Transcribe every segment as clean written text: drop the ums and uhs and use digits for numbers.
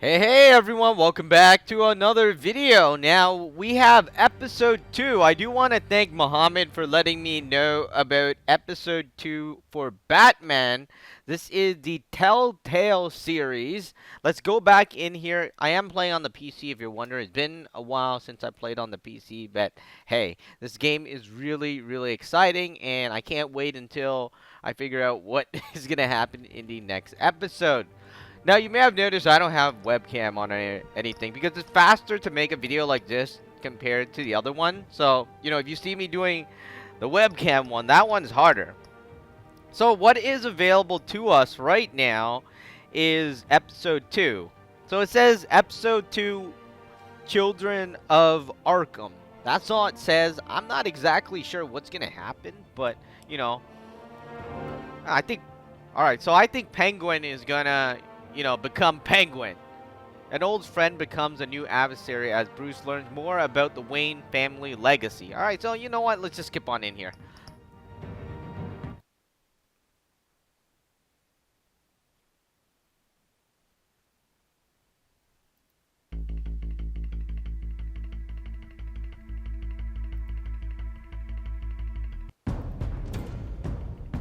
Hey everyone, welcome back to another video. Now we have episode 2. I do want to thank Mohammed for letting me know about episode 2 for Batman. This is the Telltale series. Let's go back in here. I am playing on the PC if you're wondering. It's been a while since I played on the PC, but hey, this game is really exciting and I can't wait until I figure out what is going to happen in the next episode. Now, you may have noticed I don't have webcam on anything because it's faster to make a video like this compared to the other one. So, if you see me doing the webcam one, that one's harder. So, what is available to us right now is episode 2. So, it says episode 2, Children of Arkham. That's all it says. I'm not exactly sure what's going to happen, but, I think... Alright, so I think Penguin is gonna... become Penguin. An old friend becomes a new adversary as Bruce learns more about the Wayne family legacy. Alright, so you know what? Let's just skip on in here.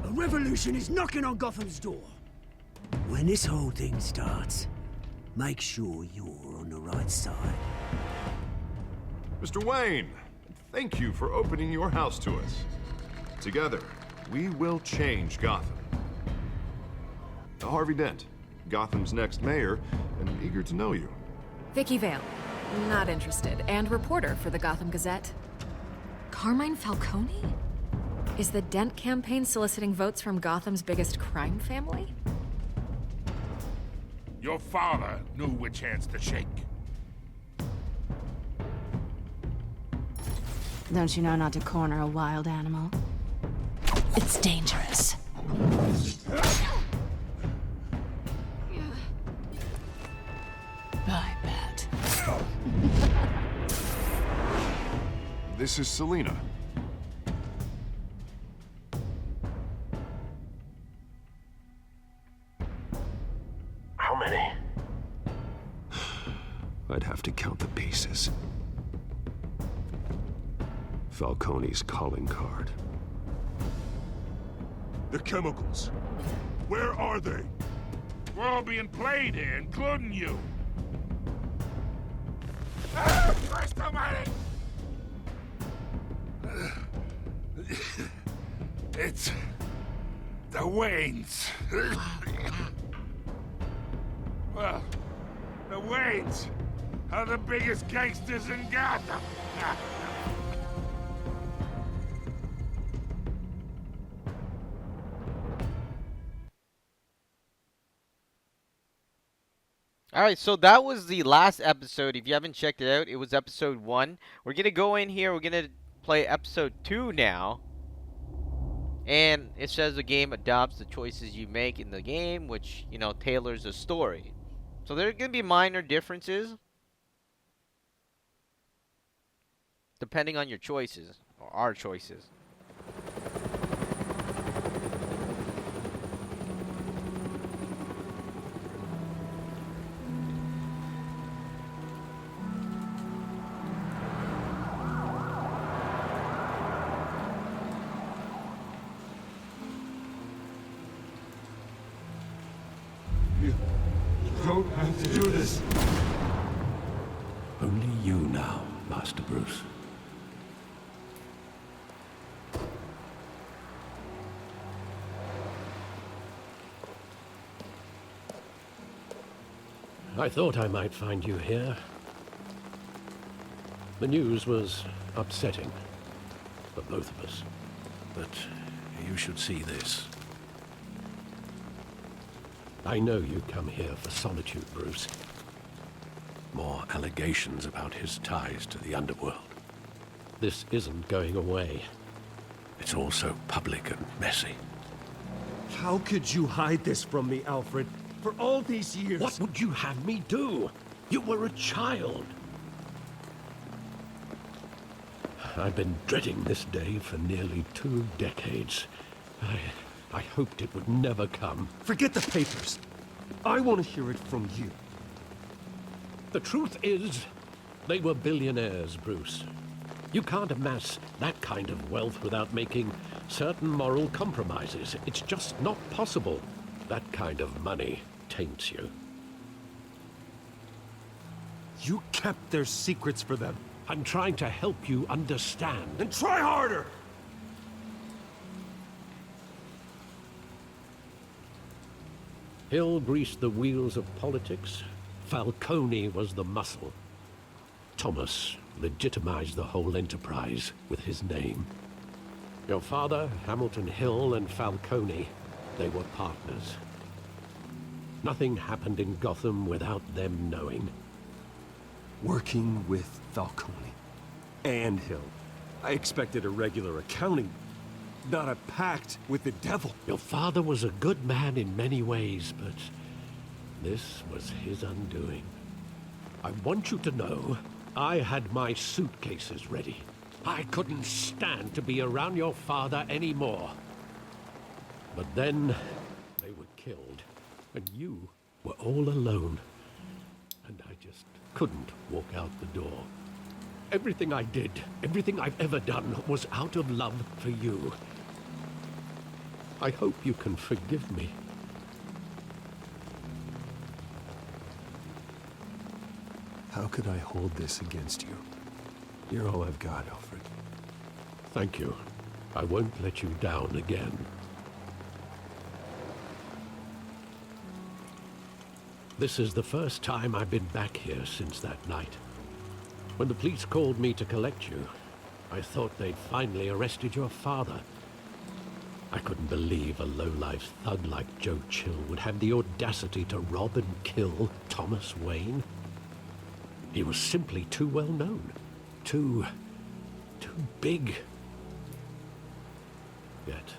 A revolution is knocking on Gotham's door. When this whole thing starts, make sure you're on the right side. Mr. Wayne, thank you for opening your house to us. Together, we will change Gotham. Harvey Dent, Gotham's next mayor, and eager to know you. Vicky Vale, not interested, and reporter for the Gotham Gazette. Carmine Falcone? Is the Dent campaign soliciting votes from Gotham's biggest crime family? Your father knew which hands to shake. Don't you know not to corner a wild animal? It's dangerous. I bet. This is Selina. How many? I'd have to count the pieces. Falcone's calling card. The chemicals. Where are they? We're all being played here, including you. Christ almighty! It's... the Waynes. Well, the Waynes are the biggest gangsters in Gotham. Alright, so that was the last episode. If you haven't checked it out, it was episode 1. We're gonna go in here, we're gonna play episode 2 now. And it says the game adopts the choices you make in the game, which, tailors the story. So there are going to be minor differences depending on your choices, or our choices. You don't have to do this. Only you now, Master Bruce. I thought I might find you here. The news was upsetting for both of us. But you should see this. I know you come here for solitude, Bruce. More allegations about his ties to the underworld. This isn't going away. It's all so public and messy. How could you hide this from me, Alfred? For all these years... What would you have me do? You were a child. I've been dreading this day for nearly 2 decades. I hoped it would never come. Forget the papers. I want to hear it from you. The truth is, they were billionaires, Bruce. You can't amass that kind of wealth without making certain moral compromises. It's just not possible. That kind of money taints you. You kept their secrets for them. I'm trying to help you understand. Then try harder! Hill greased the wheels of politics. Falcone was the muscle. Thomas legitimized the whole enterprise with his name. Your father, Hamilton Hill, and Falcone, they were partners. Nothing happened in Gotham without them knowing. Working with Falcone and Hill. I expected a regular accounting, not a pact with the devil. Your father was a good man in many ways, but this was his undoing. I want you to know, I had my suitcases ready. I couldn't stand to be around your father anymore. But then, they were killed, and you were all alone. And I just couldn't walk out the door. Everything I did, everything I've ever done, was out of love for you. I hope you can forgive me. How could I hold this against you? You're all I've got, Alfred. Thank you. I won't let you down again. This is the first time I've been back here since that night. When the police called me to collect you, I thought they'd finally arrested your father. I couldn't believe a low-life thug like Joe Chill would have the audacity to rob and kill Thomas Wayne. He was simply too well known. Too big. Yet,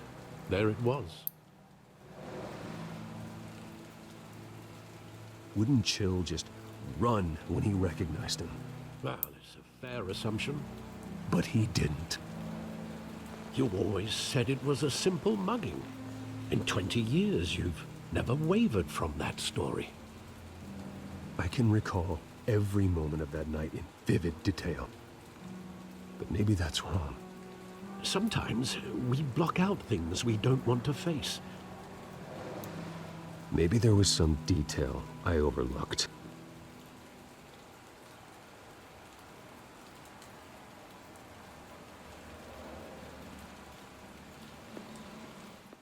there it was. Wouldn't Chill just run when he recognized him? Well, it's a fair assumption. But he didn't. You always said it was a simple mugging. In 20 years, you've never wavered from that story. I can recall every moment of that night in vivid detail. But maybe that's wrong. Sometimes we block out things we don't want to face. Maybe there was some detail I overlooked.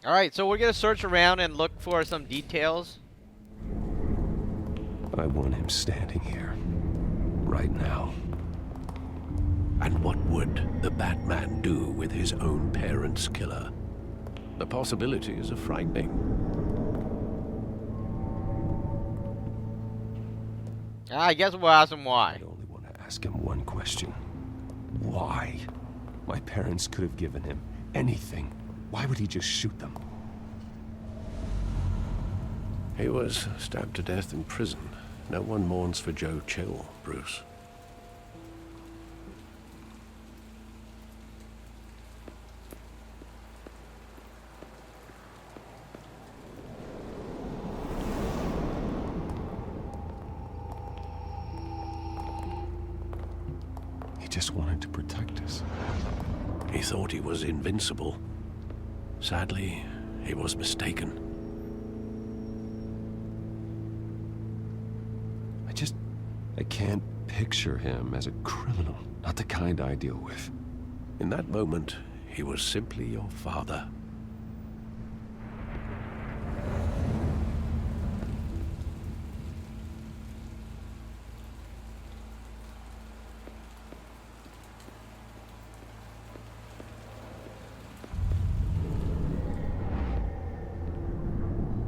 Alright, so we're gonna search around and look for some details. I want him standing here. Right now. And what would the Batman do with his own parents' killer? The possibilities are frightening. I guess we'll ask him why. I only want to ask him one question. Why? My parents could have given him anything. Why would he just shoot them? He was stabbed to death in prison. No one mourns for Joe Chill, Bruce. He just wanted to protect us. He thought he was invincible. Sadly, he was mistaken. I can't picture him as a criminal. Not the kind I deal with. In that moment, he was simply your father.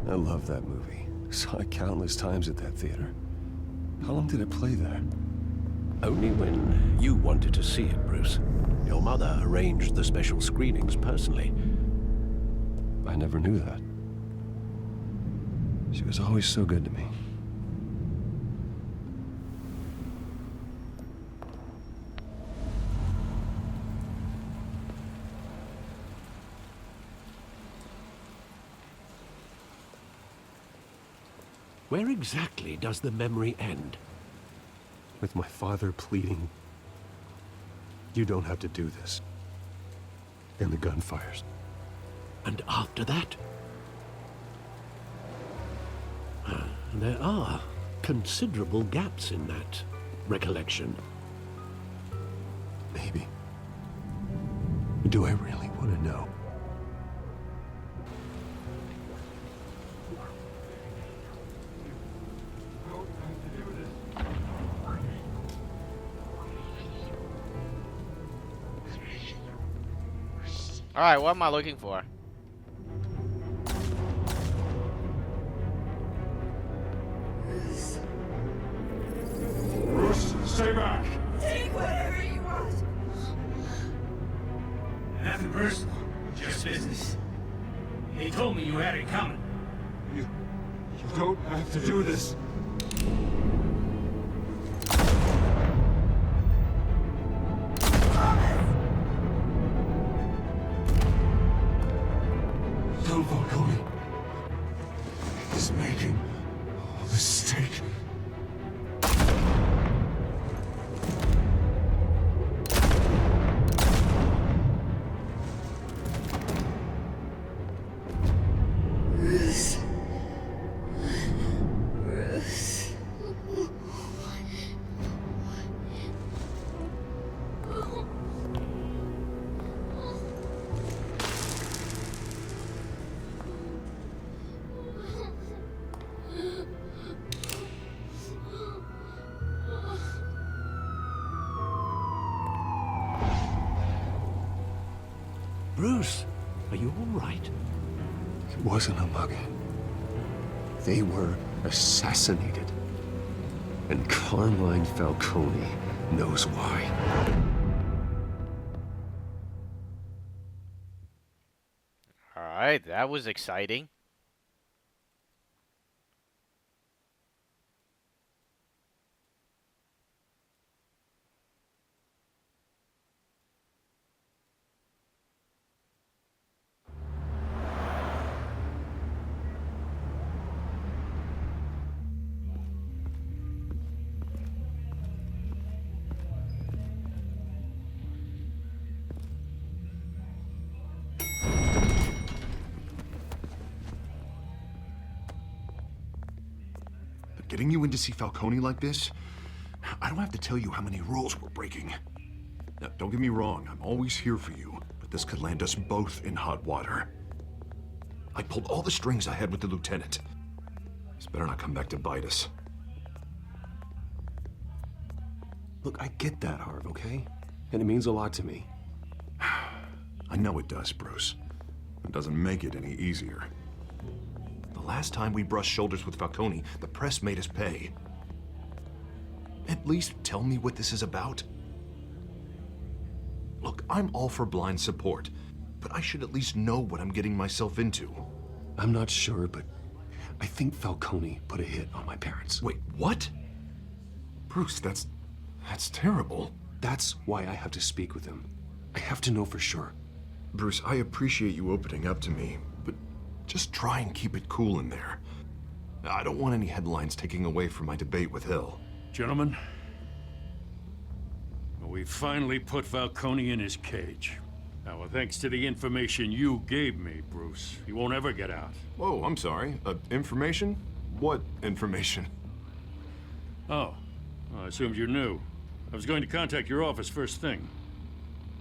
I love that movie. Saw it countless times at that theater. How long did it play there? Only when you wanted to see it, Bruce. Your mother arranged the special screenings personally. I never knew that. She was always so good to me. Where exactly does the memory end? with my father pleading, "You don't have to do this." And the gun fires. And after that? There are considerable gaps in that recollection. Maybe. Do I really want to know? Alright, what am I looking for? Bruce, stay back! Take whatever you want. Nothing personal, just business. He told me you had it coming. You don't have to do this. Phil Falcone is making a mistake. Bruce, are you all right? It wasn't a mugging. They were assassinated. And Carmine Falcone knows why. Alright, that was exciting. Getting you in to see Falcone like this? I don't have to tell you how many rules we're breaking. Now, don't get me wrong, I'm always here for you, but this could land us both in hot water. I pulled all the strings I had with the lieutenant. This better not come back to bite us. Look, I get that, Harv, okay? And it means a lot to me. I know it does, Bruce. It doesn't make it any easier. The last time we brushed shoulders with Falcone, the press made us pay. At least tell me what this is about. Look, I'm all for blind support, but I should at least know what I'm getting myself into. I'm not sure, but I think Falcone put a hit on my parents. Wait, what? Bruce, that's terrible. That's why I have to speak with him. I have to know for sure. Bruce, I appreciate you opening up to me, but just try and keep it cool in there. I don't want any headlines taking away from my debate with Hill. Gentlemen, we finally put Falcone in his cage. Now, thanks to the information you gave me, Bruce, he won't ever get out. Whoa, I'm sorry. Information? What information? Oh, I assumed you knew. I was going to contact your office first thing,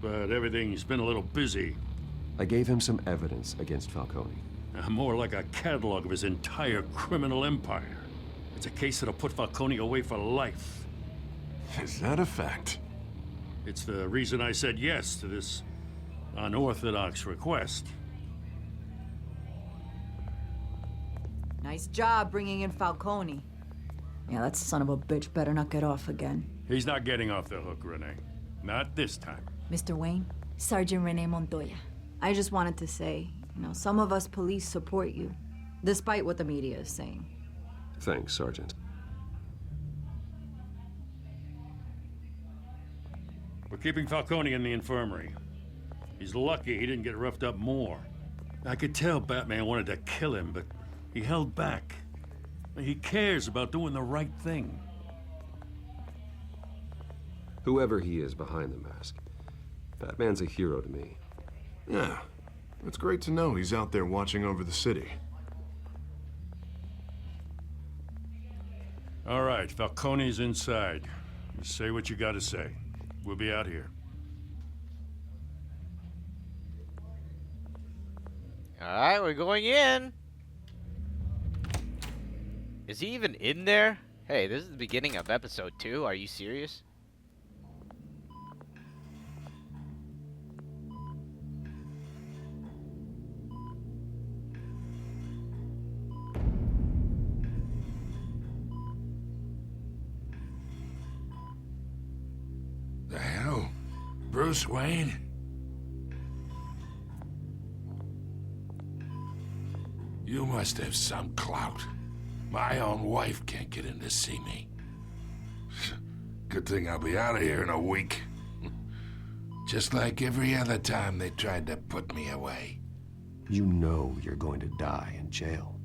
but everything's been a little busy. I gave him some evidence against Falcone. More like a catalog of his entire criminal empire. It's a case that'll put Falcone away for life. Is that a fact? It's the reason I said yes to this unorthodox request. Nice job bringing in Falcone. Yeah, that son of a bitch better not get off again. He's not getting off the hook, Renee. Not this time. Mr. Wayne, Sergeant Renee Montoya. I just wanted to say, some of us police support you, despite what the media is saying. Thanks, Sergeant. We're keeping Falcone in the infirmary. He's lucky he didn't get roughed up more. I could tell Batman wanted to kill him, but he held back. He cares about doing the right thing. Whoever he is behind the mask. Batman's a hero to me. Yeah, it's great to know he's out there watching over the city. All right, Falcone's inside. You say what you gotta say. We'll be out here. Alright, we're going in. Is he even in there? Hey, this is the beginning of episode 2. Are you serious? The hell? Bruce Wayne? You must have some clout. My own wife can't get in to see me. Good thing I'll be out of here in a week. Just like every other time they tried to put me away. You know you're going to die in jail.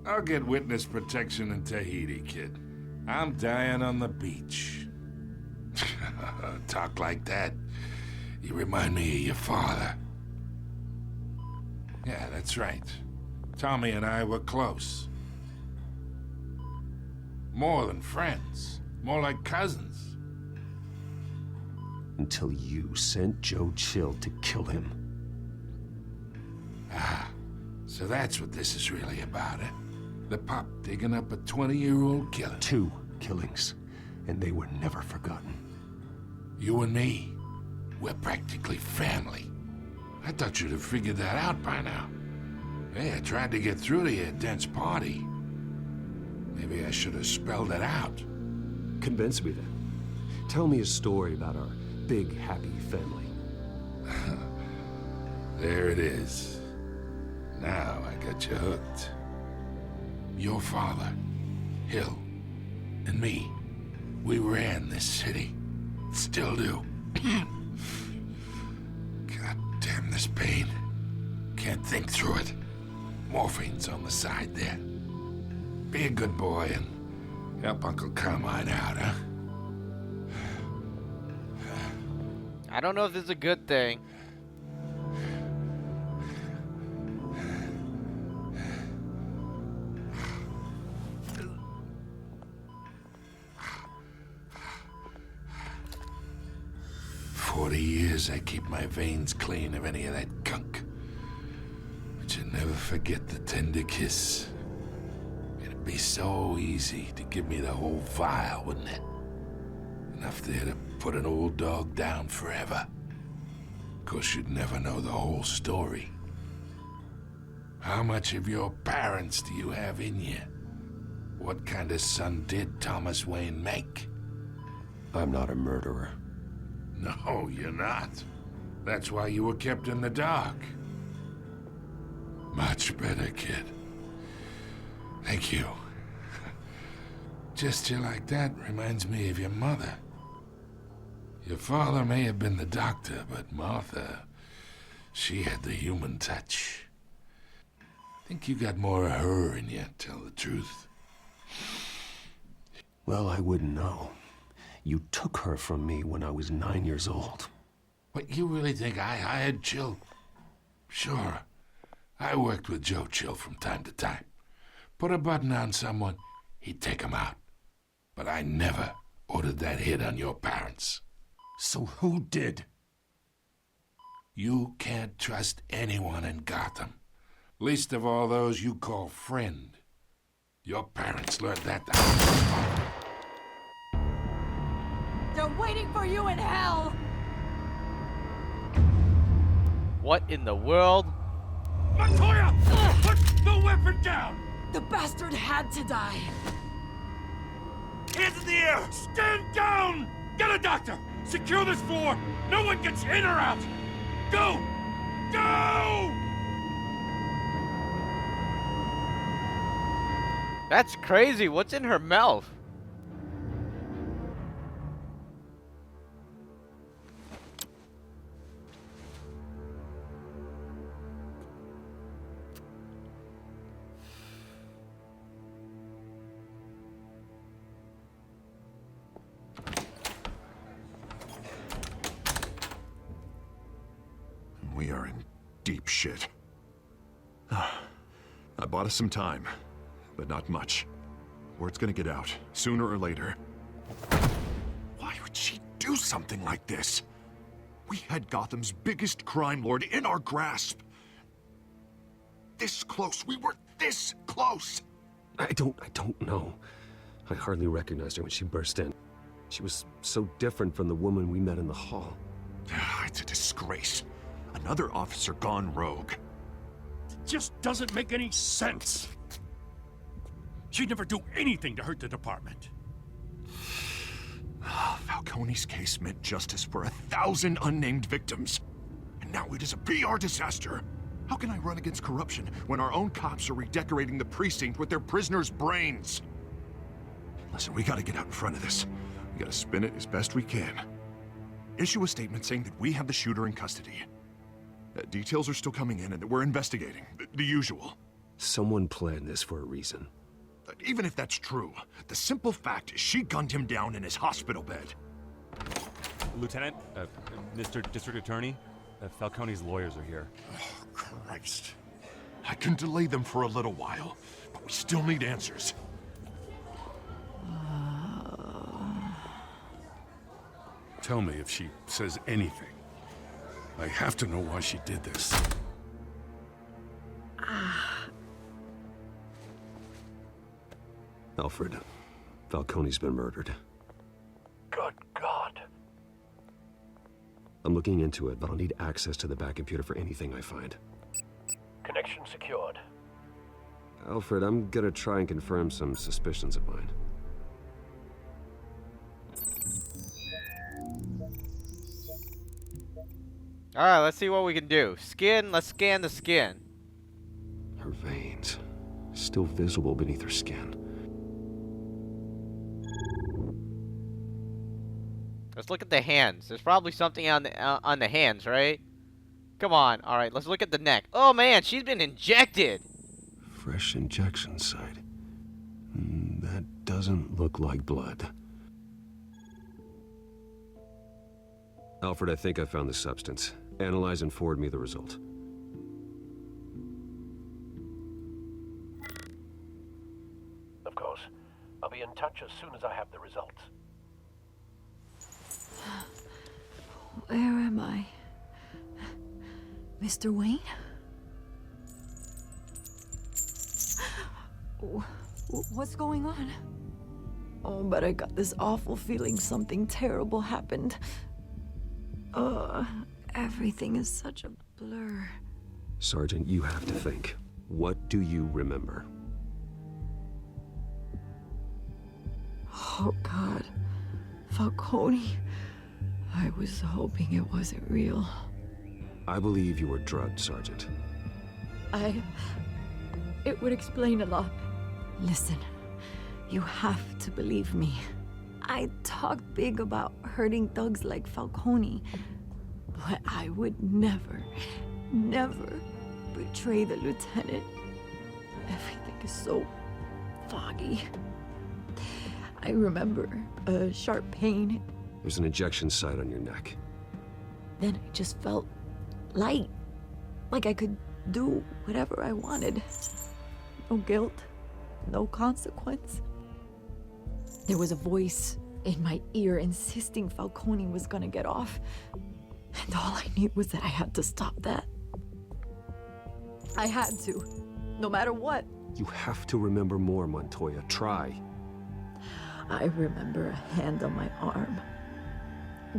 I'll get witness protection in Tahiti, kid. I'm dying on the beach. Talk like that. You remind me of your father. Yeah, that's right. Tommy and I were close. More than friends. More like cousins. Until you sent Joe Chill to kill him. Ah, so that's what this is really about, eh? The pup digging up a 20-year-old killer. 2 killings, and they were never forgotten. You and me, we're practically family. I thought you'd have figured that out by now. Hey, I tried to get through to your dense party. Maybe I should have spelled it out. Convince me then. Tell me a story about our big, happy family. There it is. Now I got you hooked. Your father, Hill, and me, we ran this city. Still do. God damn this pain. Can't think through it. Morphine's on the side there. Be a good boy and help Uncle Carmine out, huh? I don't know if this is a good thing. Years I keep my veins clean of any of that gunk. But you never forget the tender kiss. It'd be so easy to give me the whole vial, wouldn't it? Enough there to put an old dog down forever. Of course, you'd never know the whole story. How much of your parents do you have in you? What kind of son did Thomas Wayne make? I'm not a murderer. No, you're not. That's why you were kept in the dark. Much better, kid. Thank you. Gesture like that reminds me of your mother. Your father may have been the doctor, but Martha, she had the human touch. Think you got more of her in you, tell the truth. Well, I wouldn't know. You took her from me when I was 9 years old. What, you really think I hired Chill? Sure. I worked with Joe Chill from time to time. Put a button on someone, he'd take him out. But I never ordered that hit on your parents. So who did? You can't trust anyone in Gotham. Least of all those you call friend. Your parents learned that the hard way. They're waiting for you in hell! What in the world? Montoya! Put the weapon down! The bastard had to die. Hands in the air! Stand down! Get a doctor! Secure this floor! No one gets in or out! Go! Go! That's crazy. What's in her mouth? We are in deep shit. I bought us some time, but not much. Word's gonna get out, sooner or later. Why would she do something like this? We had Gotham's biggest crime lord in our grasp. This close. We were this close. I don't know. I hardly recognized her when she burst in. She was so different from the woman we met in the hall. It's a disgrace. Another officer gone rogue. Just doesn't make any sense. She'd never do anything to hurt the department. Falcone's case meant justice for 1,000 unnamed victims. And now it is a PR disaster. How can I run against corruption when our own cops are redecorating the precinct with their prisoners' brains? Listen, we gotta get out in front of this. We gotta spin it as best we can. Issue a statement saying that we have the shooter in custody. Details are still coming in and that we're investigating. The usual. Someone planned this for a reason. Even if that's true, the simple fact is she gunned him down in his hospital bed. Lieutenant, Mr. District Attorney, Falcone's lawyers are here. Oh, Christ. I can delay them for a little while, but we still need answers. Tell me if she says anything. I have to know why she did this. Alfred, Falcone's been murdered. Good God. I'm looking into it, but I'll need access to the back computer for anything I find. Connection secured. Alfred, I'm gonna try and confirm some suspicions of mine. Alright, let's see what we can do. Skin, let's scan the skin. Her veins, still visible beneath her skin. Let's look at the hands. There's probably something on the hands, right? Come on. All right, let's look at the neck. Oh man, she's been injected. Fresh injection site. That doesn't look like blood. Alfred, I think I found the substance. Analyze and forward me the result. Of course. I'll be in touch as soon as I have the results. Where am I? Mr. Wayne? What's going on? Oh, but I got this awful feeling something terrible happened. Everything is such a blur. Sergeant, you have to think. What do you remember? Oh, God. Falcone. I was hoping it wasn't real. I believe you were drugged, Sergeant. It would explain a lot. Listen, you have to believe me. I talked big about hurting thugs like Falcone, but I would never, never betray the lieutenant. Everything is so foggy. I remember a sharp pain. There's an injection site on your neck. Then I just felt light, like I could do whatever I wanted. No guilt, no consequence. There was a voice in my ear insisting Falcone was gonna get off. And all I knew was that I had to stop that. I had to, no matter what. You have to remember more, Montoya. Try. I remember a hand on my arm,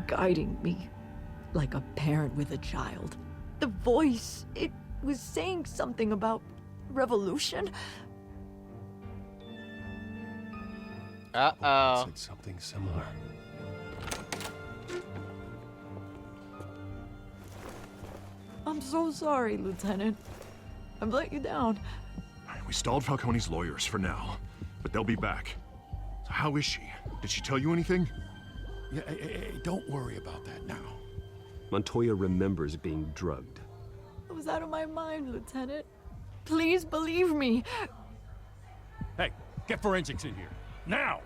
guiding me like a parent with a child. The voice, it was saying something about revolution. Uh-oh. Said something similar. I'm so sorry, Lieutenant. I've let you down. We stalled Falcone's lawyers for now, but they'll be back. So how is she? Did she tell you anything? Yeah, hey, don't worry about that now. Montoya remembers being drugged. I was out of my mind, Lieutenant. Please believe me. Hey, get forensics in here. Now!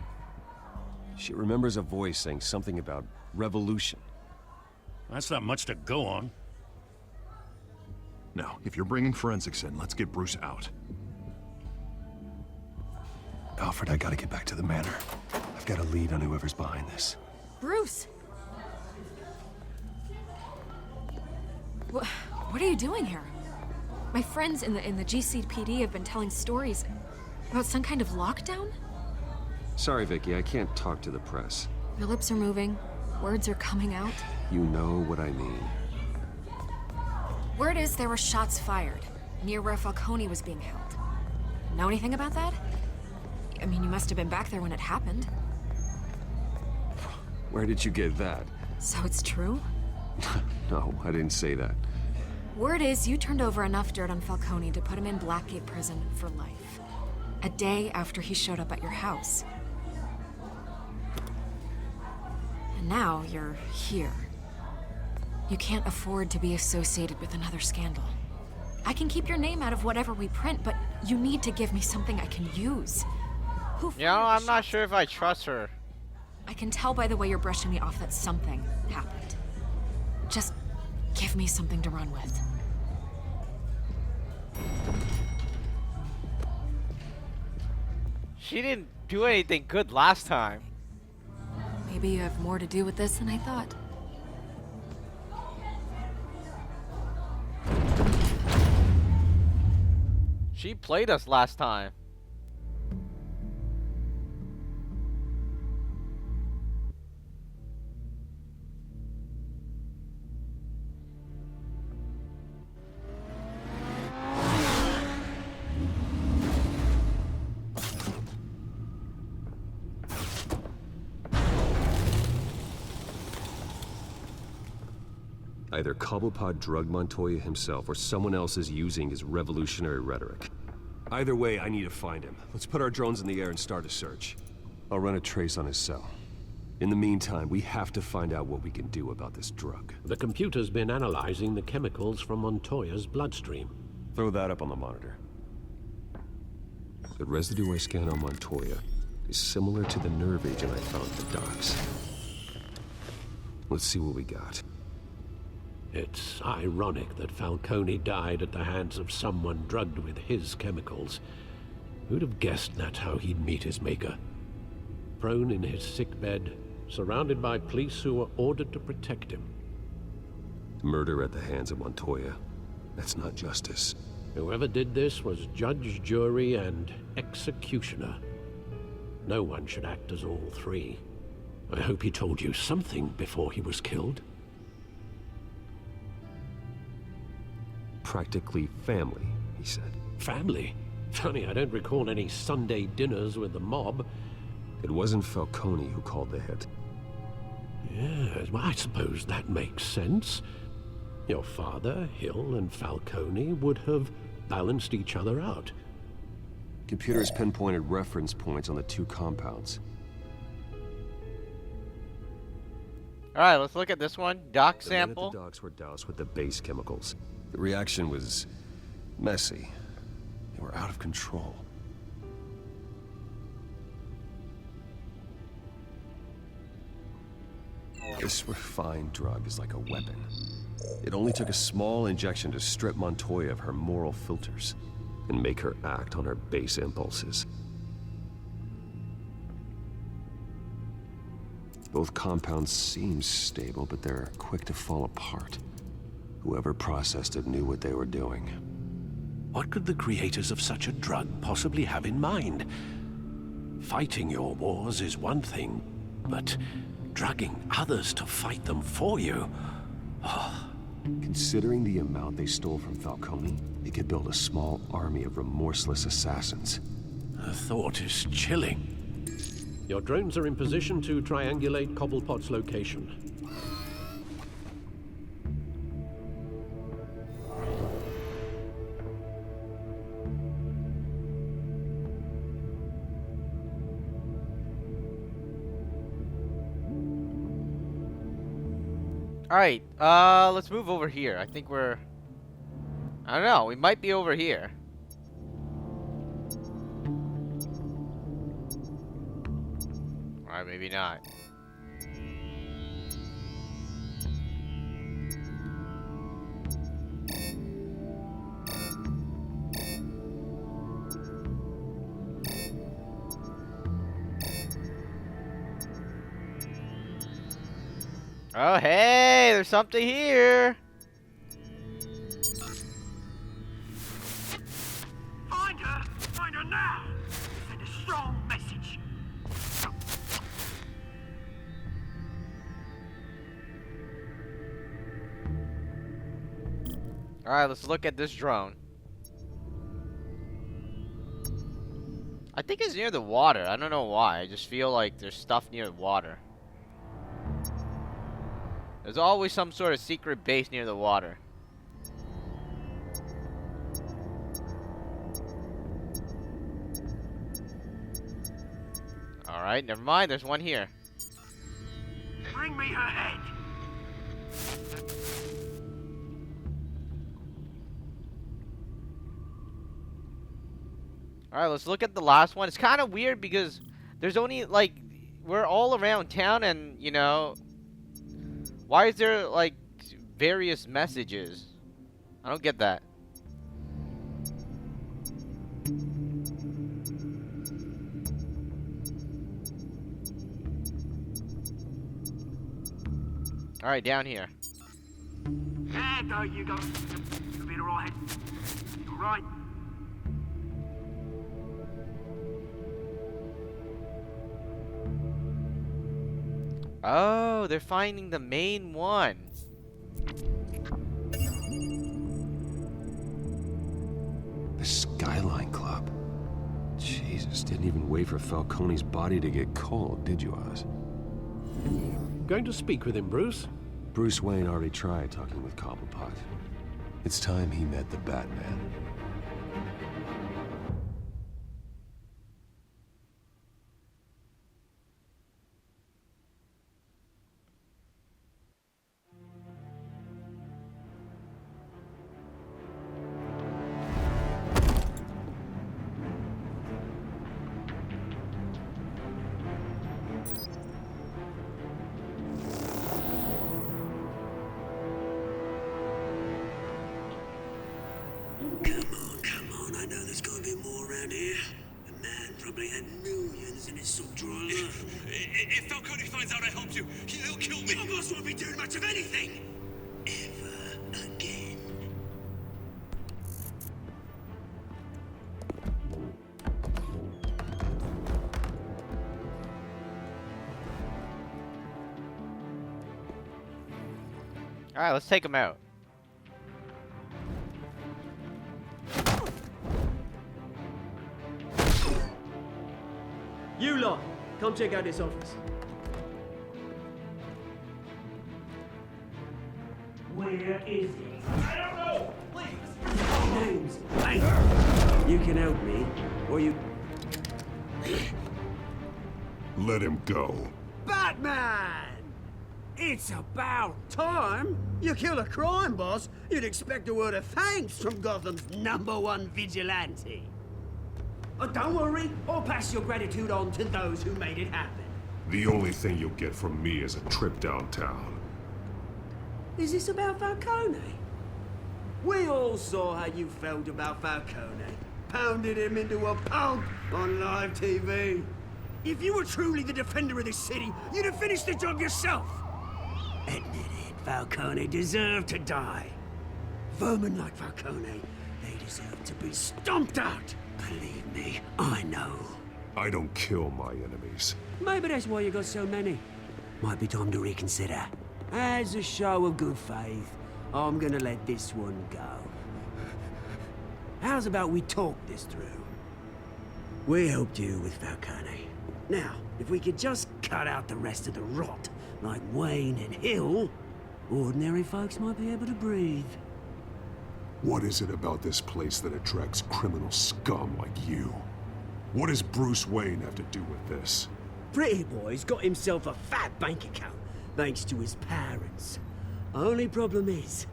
She remembers a voice saying something about revolution. That's not much to go on. Now, if you're bringing forensics in, let's get Bruce out. Alfred, I gotta get back to the manor. I've got a lead on whoever's behind this. Bruce! What are you doing here? My friends in the GCPD have been telling stories about some kind of lockdown? Sorry, Vicky, I can't talk to the press. Your lips are moving. Words are coming out. You know what I mean. Word is there were shots fired near where Falcone was being held. Know anything about that? I mean, you must have been back there when it happened. Where did you get that? So it's true? No, I didn't say that. Word is you turned over enough dirt on Falcone to put him in Blackgate Prison for life. A day after he showed up at your house. And now you're here. You can't afford to be associated with another scandal. I can keep your name out of whatever we print, but you need to give me something I can use. You know, I'm not sure if I trust her. I can tell by the way you're brushing me off that something happened. Just give me something to run with. She didn't do anything good last time. Maybe you have more to do with this than I thought. She played us last time. Either Cobblepot drugged Montoya himself, or someone else is using his revolutionary rhetoric. Either way, I need to find him. Let's put our drones in the air and start a search. I'll run a trace on his cell. In the meantime, we have to find out what we can do about this drug. The computer's been analyzing the chemicals from Montoya's bloodstream. Throw that up on the monitor. The residue I scan on Montoya is similar to the nerve agent I found at the docks. Let's see what we got. It's ironic that Falcone died at the hands of someone drugged with his chemicals. Who'd have guessed that's how he'd meet his maker? Prone in his sickbed, surrounded by police who were ordered to protect him. Murder at the hands of Montoya. That's not justice. Whoever did this was judge, jury, and executioner. No one should act as all three. I hope he told you something before he was killed. Practically family, he said. Family? Funny, I don't recall any Sunday dinners with the mob. It wasn't Falcone who called the hit. Yes, well, I suppose that makes sense. Your father, Hill, and Falcone would have balanced each other out. Computers pinpointed reference points on the two compounds. Alright, let's look at this one. Dock sample. The docks were doused with the base chemicals. The reaction was messy. They were out of control. This refined drug is like a weapon. It only took a small injection to strip Montoya of her moral filters and make her act on her base impulses. Both compounds seem stable, but they're quick to fall apart. Whoever processed it knew what they were doing. What could the creators of such a drug possibly have in mind? Fighting your wars is one thing, but drugging others to fight them for you? Oh. Considering the amount they stole from Falcone, they could build a small army of remorseless assassins. The thought is chilling. Your drones are in position to triangulate Cobblepot's location. Alright, let's move over here. I think we're... I don't know, we might be over here. Alright, maybe not. Oh, hey, there's something here. Find her! Find her now! Send a strong message. Alright, let's look at this drone. I think it's near the water. I don't know why. I just feel like there's stuff near the water. There's always some sort of secret base near the water. Alright, never mind. There's one here. Bring me her head! Alright, let's look at the last one. It's kind of weird because there's only, like, we're all around town and, you know, why is there, like, various messages? I don't get that. Alright, down here. There you go. You'll be alright. Alright. Oh, they're finding the main one. The Skyline Club. Jesus, didn't even wait for Falcone's body to get cold, did you, Oz? Going to speak with him, Bruce? Bruce Wayne already tried talking with Cobblepot. It's time he met the Batman. Come on, I know there's gonna be more around here. The man probably had millions in his salt-dry life. If Falcone finds out I helped you, he'll kill me. My boss won't be doing much of anything! Ever again. Alright, let's take him out. You lot, come check out this office. Where is it? I don't know! Please! Names. Hey! You can help me, or you... Let him go. Batman! It's about time! You kill a crime boss, you'd expect a word of thanks from Gotham's #1 vigilante. Oh, don't worry, I'll pass your gratitude on to those who made it happen. The only thing you'll get from me is a trip downtown. Is this about Falcone? We all saw how you felt about Falcone. Pounded him into a pulp on live TV. If you were truly the defender of this city, you'd have finished the job yourself. Admit it, Falcone deserved to die. Vermin like Falcone, they deserve to be stomped out. Believe me, I know. I don't kill my enemies. Maybe that's why you got so many. Might be time to reconsider. As a show of good faith, I'm gonna let this one go. How's about we talk this through? We helped you with Falcone. Now, if we could just cut out the rest of the rot, like Wayne and Hill, ordinary folks might be able to breathe. What is it about this place that attracts criminal scum like you? What does Bruce Wayne have to do with this? Pretty Boy's got himself a fat bank account, thanks to his parents. Only problem is,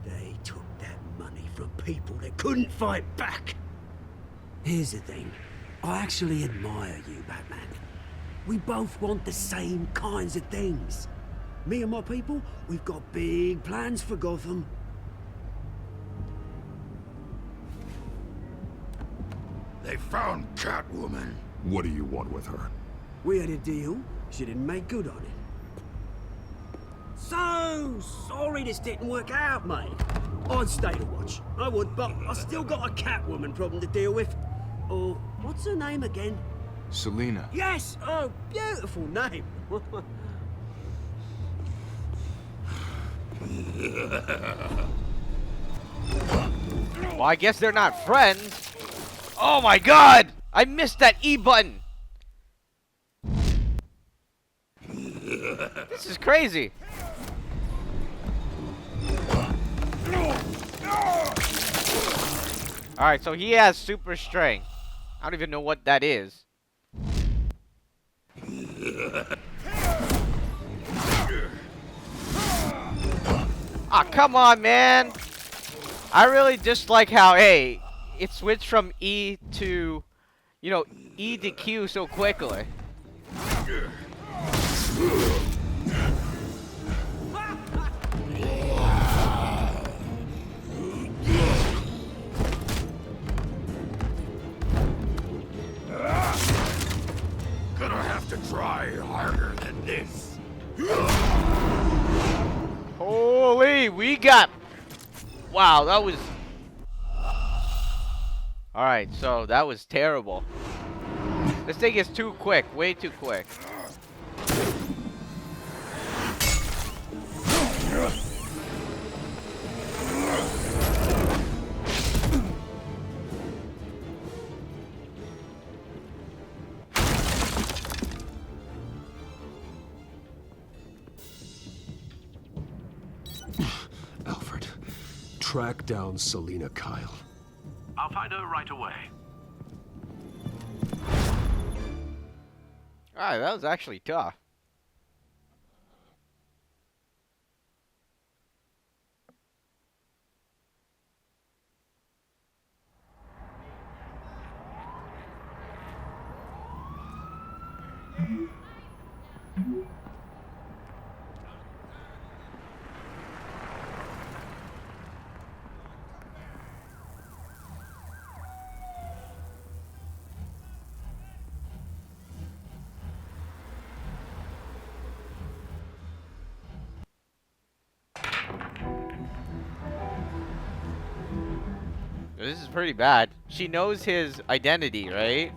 they took that money from people that couldn't fight back. Here's the thing. I actually admire you, Batman. We both want the same kinds of things. Me and my people, we've got big plans for Gotham. They found Catwoman. What do you want with her? We had a deal. She didn't make good on it. So sorry this didn't work out, mate. I'd stay to watch. I would, but I still got a Catwoman problem to deal with. Oh, what's her name again? Selina. Yes! Oh, beautiful name. Well, I guess they're not friends. Oh my god! I missed that E button! This is crazy. Alright, so he has super strength. I don't even know what that is. Ah, come on, man. I really just like how, hey, it switched from E to, you know, E to Q so quickly. Gonna have to try harder than this. Holy, we got... Wow, that was... Alright, so that was terrible. This thing is too quick, way too quick. Alfred, track down Selina Kyle. I'll find her right away. Alright, that was actually tough. This is pretty bad. She knows his identity, right?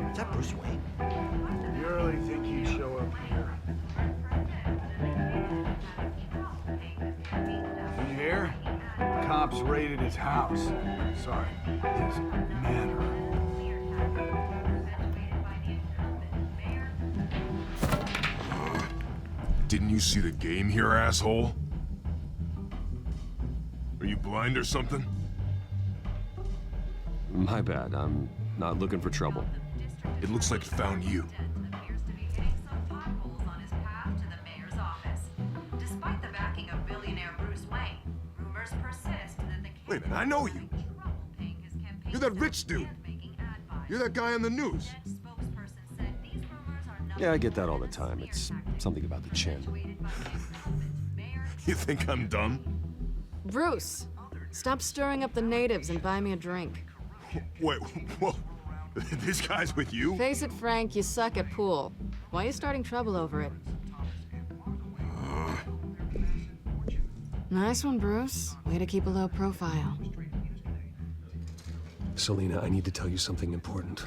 Is that Bruce Wayne? You really think he'd show up here? You hear? Cops raided his house. Sorry, his manor. Didn't you see the game here, asshole? Are you blind or something? My bad. I'm not looking for trouble. It looks like it found you. Wait a minute, I know you. You're that rich dude. You're that guy on the news. Yeah, I get that all the time. It's something about the chin. You think I'm dumb? Bruce, stop stirring up the natives and buy me a drink. Wait, whoa. This guy's with you? Face it, Frank, you suck at pool. Why are you starting trouble over it? Nice one, Bruce. Way to keep a low profile. Selina, I need to tell you something important.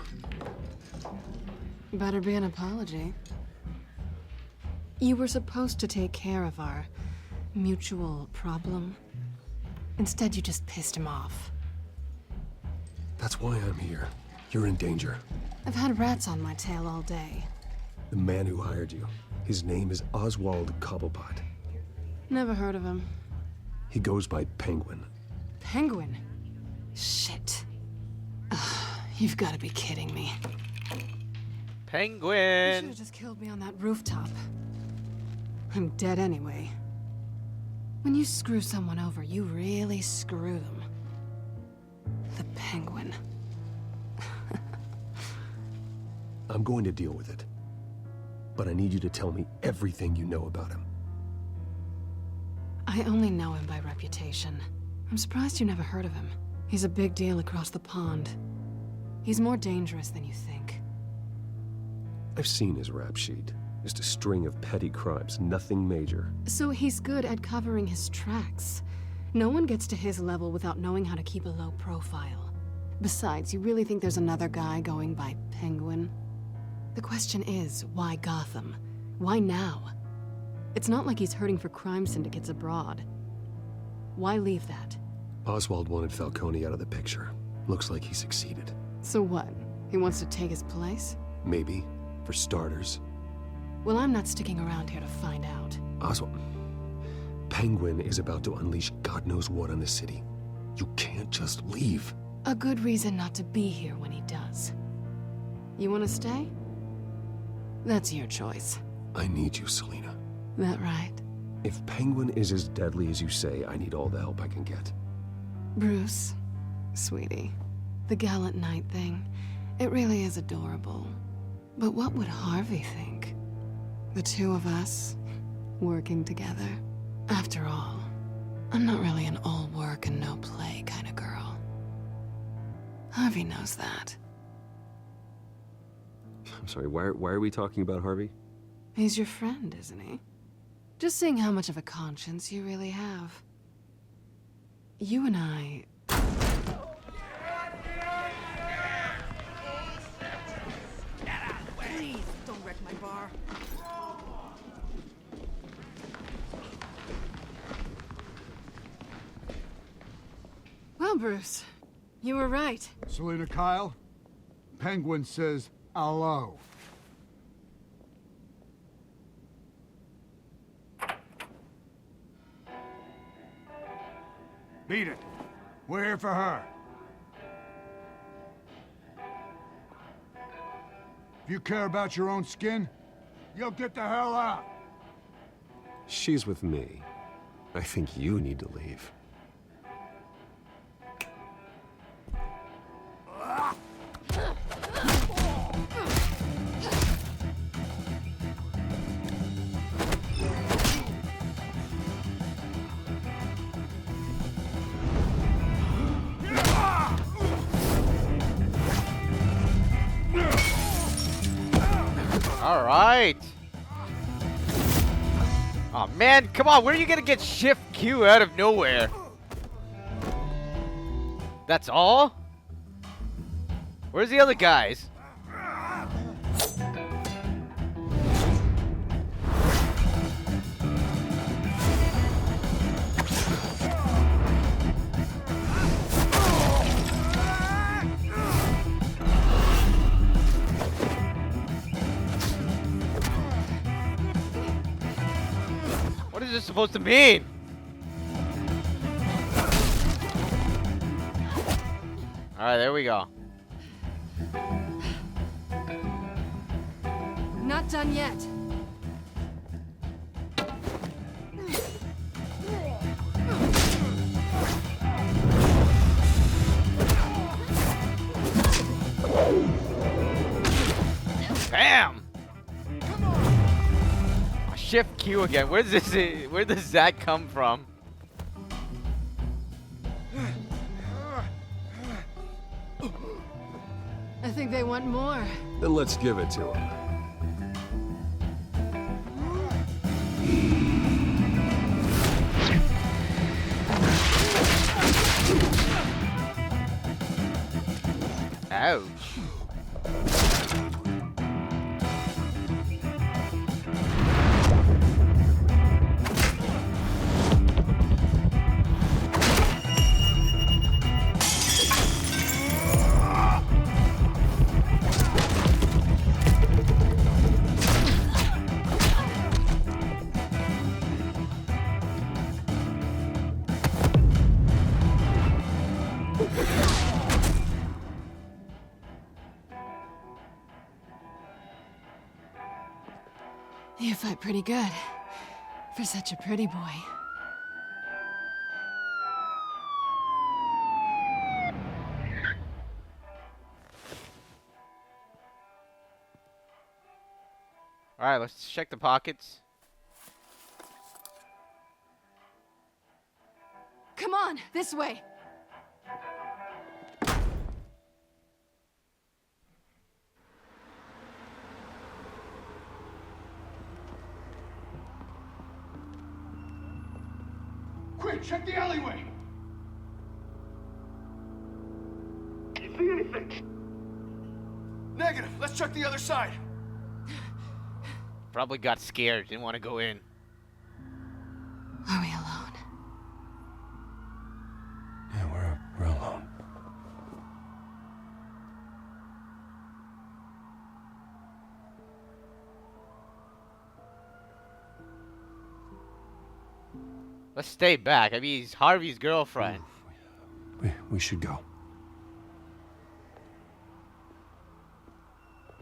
Better be an apology. You were supposed to take care of our mutual problem. Instead, you just pissed him off. That's why I'm here. You're in danger. I've had rats on my tail all day. The man who hired you, his name is Oswald Cobblepot. Never heard of him. He goes by Penguin. Penguin? Shit. Ugh, you've got to be kidding me. You Penguin. should have just killed me on that rooftop. I'm dead anyway. When you screw someone over, you really screw them. The Penguin. I'm going to deal with it. But I need you to tell me everything you know about him. I only know him by reputation. I'm surprised you never heard of him. He's a big deal across the pond. He's more dangerous than you think. I've seen his rap sheet. Just a string of petty crimes, nothing major. So he's good at covering his tracks. No one gets to his level without knowing how to keep a low profile. Besides, you really think there's another guy going by Penguin? The question is, why Gotham? Why now? It's not like he's hurting for crime syndicates abroad. Why leave that? Oswald wanted Falcone out of the picture. Looks like he succeeded. So what? He wants to take his place? Maybe, for starters. Well, I'm not sticking around here to find out. Oswald, Penguin is about to unleash God knows what on the city. You can't just leave. A good reason not to be here when he does. You want to stay? That's your choice. I need you, Selina. That right? If Penguin is as deadly as you say, I need all the help I can get. Bruce, sweetie, the gallant knight thing, it really is adorable. But what would Harvey think? The two of us, working together. After all, I'm not really an all work and no play kind of girl. Harvey knows that. I'm sorry, why are we talking about Harvey? He's your friend, isn't he? Just seeing how much of a conscience you really have. You and I... Please, don't wreck my bar. Well, Bruce, you were right. Selina Kyle, Penguin says hello. Beat it. We're here for her. If you care about your own skin, you'll get the hell out. She's with me. I think you need to leave. All right. Oh man, come on, where are you gonna get Shift Q out of nowhere? That's all? Where's the other guys? What is this supposed to mean? Alright, there we go. Not done yet. Bam! Shift Q again. Where does that come from? I think they want more. Then let's give it to him. Ouch. You fight pretty good. For such a pretty boy. Alright, let's check the pockets. Come on, this way. Quick, check the alleyway! You see anything? Negative. Let's check the other side. Probably got scared, didn't want to go in. Are we alone? Yeah, we're alone. Let's stay back. I mean, he's Harvey's girlfriend. We should go.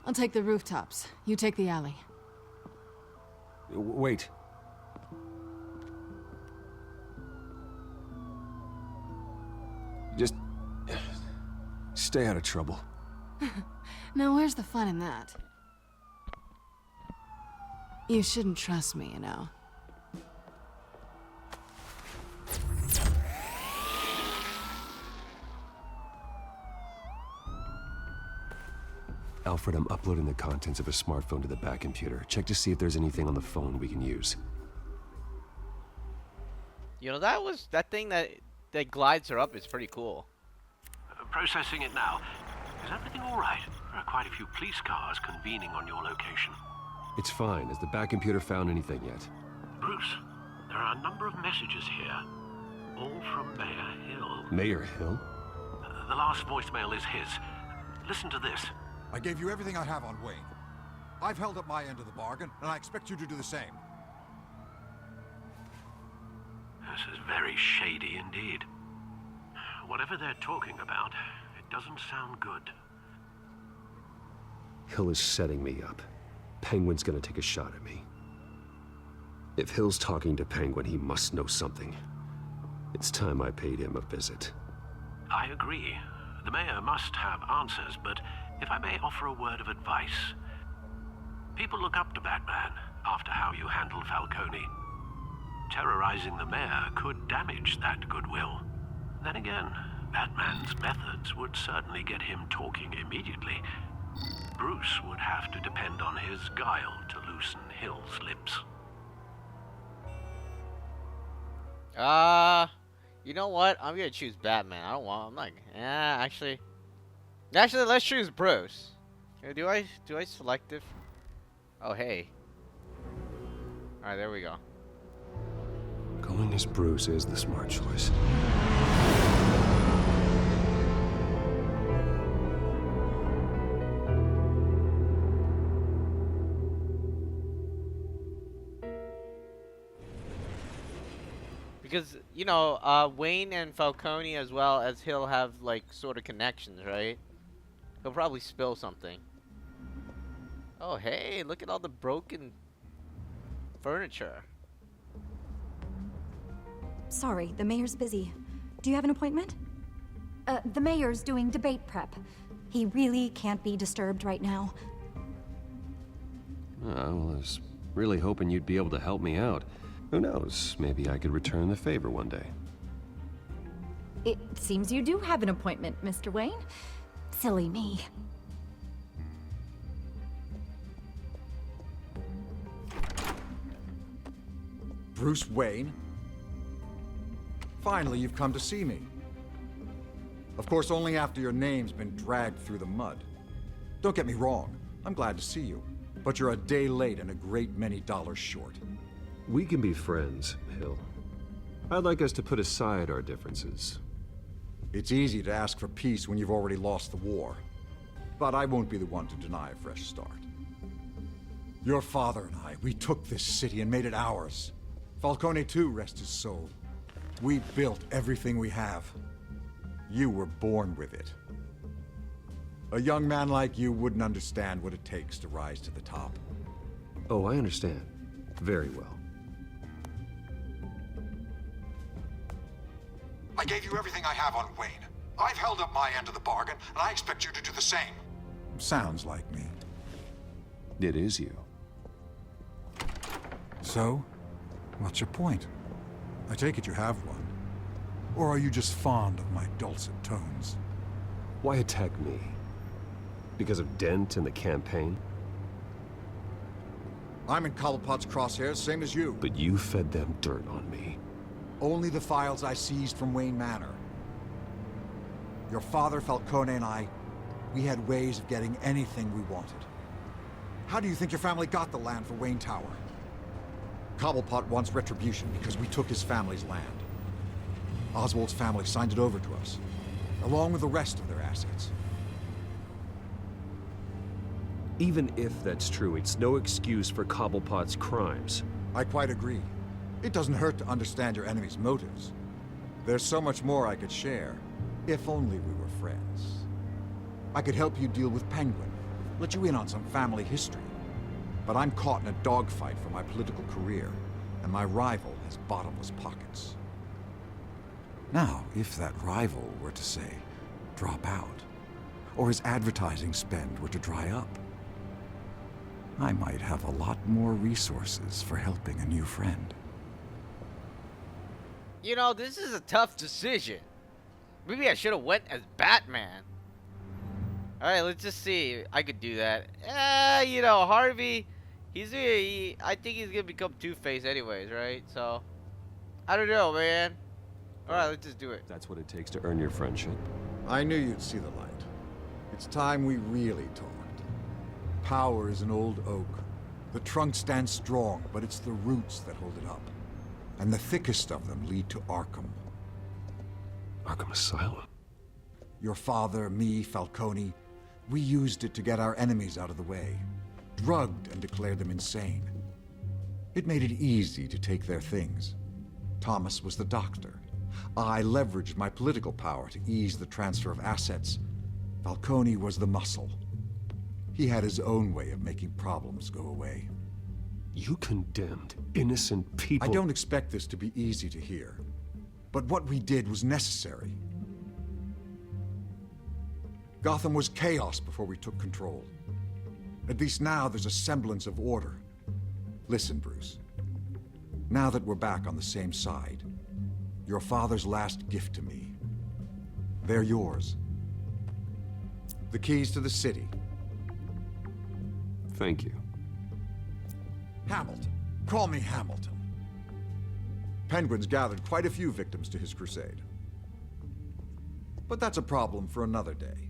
I'll take the rooftops. You take the alley. Wait. Just stay out of trouble. Now, where's the fun in that? You shouldn't trust me, you know. Alfred, I'm uploading the contents of a smartphone to the back computer. Check to see if there's anything on the phone we can use. You know, that thing that glides her up is pretty cool. Processing it now. Is everything all right? There are quite a few police cars convening on your location. It's fine. Has the back computer found anything yet? Bruce, there are a number of messages here. All from Mayor Hill. Mayor Hill? The last voicemail is his. Listen to this. I gave you everything I have on Wayne. I've held up my end of the bargain, and I expect you to do the same. This is very shady indeed. Whatever they're talking about, it doesn't sound good. Hill is setting me up. Penguin's gonna take a shot at me. If Hill's talking to Penguin, he must know something. It's time I paid him a visit. I agree. The mayor must have answers, but if I may offer a word of advice. People look up to Batman after how you handled Falcone. Terrorizing the mayor could damage that goodwill. Then again, Batman's methods would certainly get him talking immediately. Bruce would have to depend on his guile to loosen Hill's lips. You know what? I'm gonna choose Batman. Actually, let's choose Bruce. Do I select it? Oh, hey. Alright, there we go. Going as Bruce is the smart choice. Because, you know, Wayne and Falcone as well as Hill have, like, sort of connections, right? He'll probably spill something. Oh, hey, look at all the broken furniture. Sorry, the mayor's busy. Do you have an appointment? The mayor's doing debate prep. He really can't be disturbed right now. Oh, well, I was really hoping you'd be able to help me out. Who knows? Maybe I could return the favor one day. It seems you do have an appointment, Mr. Wayne. Silly me. Bruce Wayne? Finally, you've come to see me. Of course, only after your name's been dragged through the mud. Don't get me wrong, I'm glad to see you. But you're a day late and a great many dollars short. We can be friends, Hill. I'd like us to put aside our differences. It's easy to ask for peace when you've already lost the war. But I won't be the one to deny a fresh start. Your father and I, we took this city and made it ours. Falcone too, rest his soul. We built everything we have. You were born with it. A young man like you wouldn't understand what it takes to rise to the top. Oh, I understand. Very well. I gave you everything I have on Wayne. I've held up my end of the bargain, and I expect you to do the same. Sounds like me. It is you. So, what's your point? I take it you have one. Or are you just fond of my dulcet tones? Why attack me? Because of Dent and the campaign? I'm in Cobblepot's crosshairs, same as you. But you fed them dirt on me. Only the files I seized from Wayne Manor. Your father, Falcone, and I, we had ways of getting anything we wanted. How do you think your family got the land for Wayne Tower? Cobblepot wants retribution because we took his family's land. Oswald's family signed it over to us, along with the rest of their assets. Even if that's true, it's no excuse for Cobblepot's crimes. I quite agree. It doesn't hurt to understand your enemy's motives. There's so much more I could share, if only we were friends. I could help you deal with Penguin, let you in on some family history. But I'm caught in a dogfight for my political career, and my rival has bottomless pockets. Now, if that rival were to say, drop out, or his advertising spend were to dry up, I might have a lot more resources for helping a new friend. You know, this is a tough decision. Maybe I should have went as Batman. Alright, let's just see. I could do that. You know, Harvey, I think he's gonna become Two-Face anyways, right? So, I don't know, man. Alright, let's just do it. That's what it takes to earn your friendship. I knew you'd see the light. It's time we really talked. Power is an old oak. The trunk stands strong, but it's the roots that hold it up. And the thickest of them lead to Arkham. Arkham Asylum? Your father, me, Falcone, we used it to get our enemies out of the way. Drugged and declared them insane. It made it easy to take their things. Thomas was the doctor. I leveraged my political power to ease the transfer of assets. Falcone was the muscle. He had his own way of making problems go away. You condemned innocent people. I don't expect this to be easy to hear. But what we did was necessary. Gotham was chaos before we took control. At least now there's a semblance of order. Listen, Bruce. Now that we're back on the same side, your father's last gift to me, they're yours. The keys to the city. Thank you. Hamilton. Call me Hamilton. Penguin's gathered quite a few victims to his crusade. But that's a problem for another day.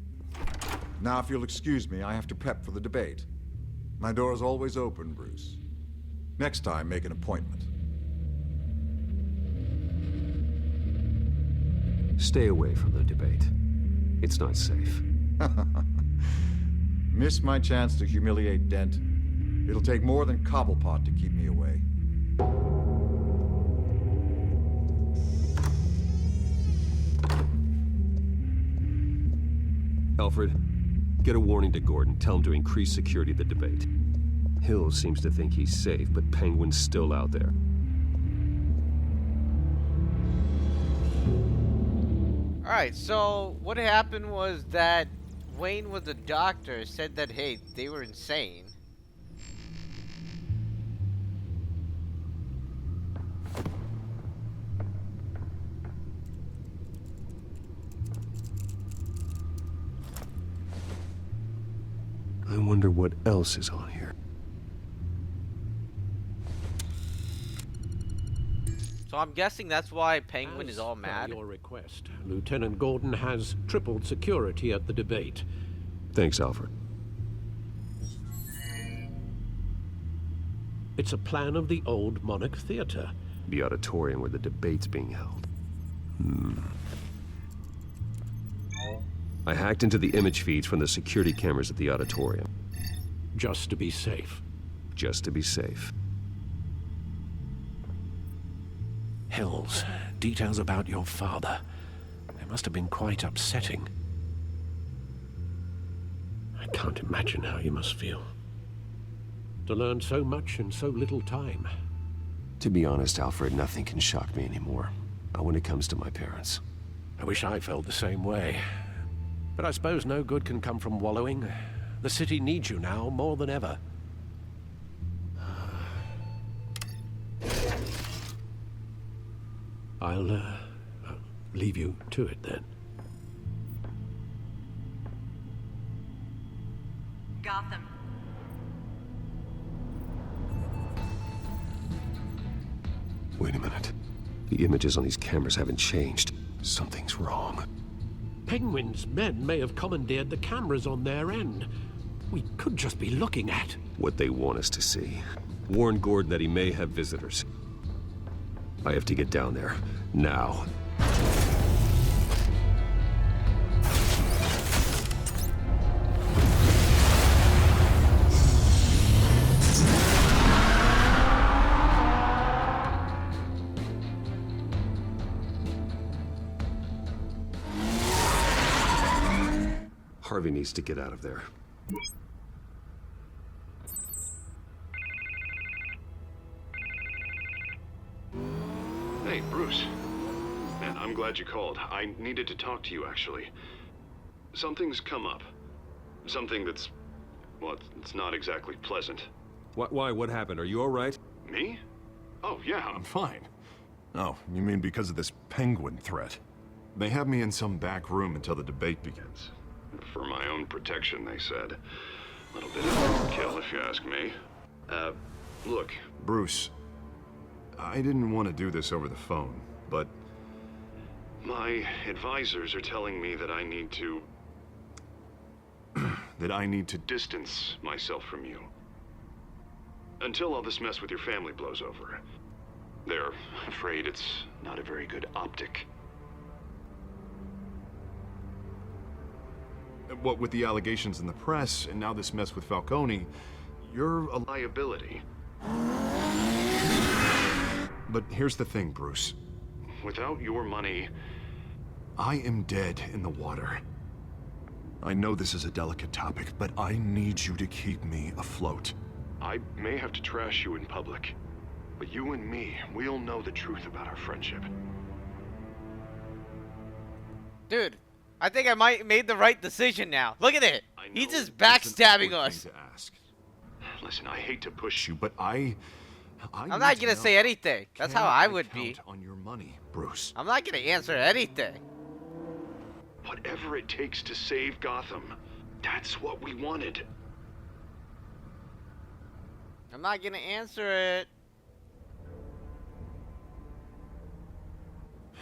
Now, if you'll excuse me, I have to prep for the debate. My door is always open, Bruce. Next time, make an appointment. Stay away from the debate. It's not safe. Miss my chance to humiliate Dent. It'll take more than Cobblepot to keep me away. Alfred, get a warning to Gordon. Tell him to increase security at the debate. Hill seems to think he's safe, but Penguin's still out there. Alright, so what happened was that Wayne was a doctor, said that, hey, they were insane. I wonder what else is on here. So I'm guessing that's why Penguin is all per mad. Your request, Lieutenant Gordon has tripled security at the debate. Thanks, Alfred. It's a plan of the old Monarch Theater. The auditorium where the debate's being held. I hacked into the image feeds from the security cameras at the auditorium. Just to be safe. Just to be safe. Hills, details about your father. They must have been quite upsetting. I can't imagine how you must feel. To learn so much in so little time. To be honest, Alfred, nothing can shock me anymore. Not when it comes to my parents. I wish I felt the same way. But I suppose no good can come from wallowing. The city needs you now more than ever. leave you to it then. Gotham. Wait a minute. The images on these cameras haven't changed. Something's wrong. Penguin's men may have commandeered the cameras on their end. We could just be looking at What they want us to see. Warn Gordon that he may have visitors. I have to get down there. Now. Harvey needs to get out of there. Hey, Bruce. Man, I'm glad you called. I needed to talk to you, actually. Something's come up. Something that's... well, it's not exactly pleasant. Why? What happened? Are you all right? Me? Oh, yeah, I'm fine. Oh, you mean because of this penguin threat? They have me in some back room until the debate begins. For my own protection, they said. A little bit of overkill, if you ask me. Look. Bruce, I didn't want to do this over the phone, but... my advisors are telling me that I need to... that I need to distance myself from you. Until all this mess with your family blows over. They're afraid it's not a very good optic. What with the allegations in the press, and now this mess with Falcone, you're a liability. But here's the thing, Bruce. Without your money... I am dead in the water. I know this is a delicate topic, but I need you to keep me afloat. I may have to trash you in public, but you and me, we'll know the truth about our friendship. Dude, I think I might made the right decision now. Look at it. He's just backstabbing us. Listen, I hate to push you, but I'm not gonna say anything. That's how I would be. On your money, Bruce. I'm not gonna answer anything. Whatever it takes to save Gotham, that's what we wanted. I'm not gonna answer it.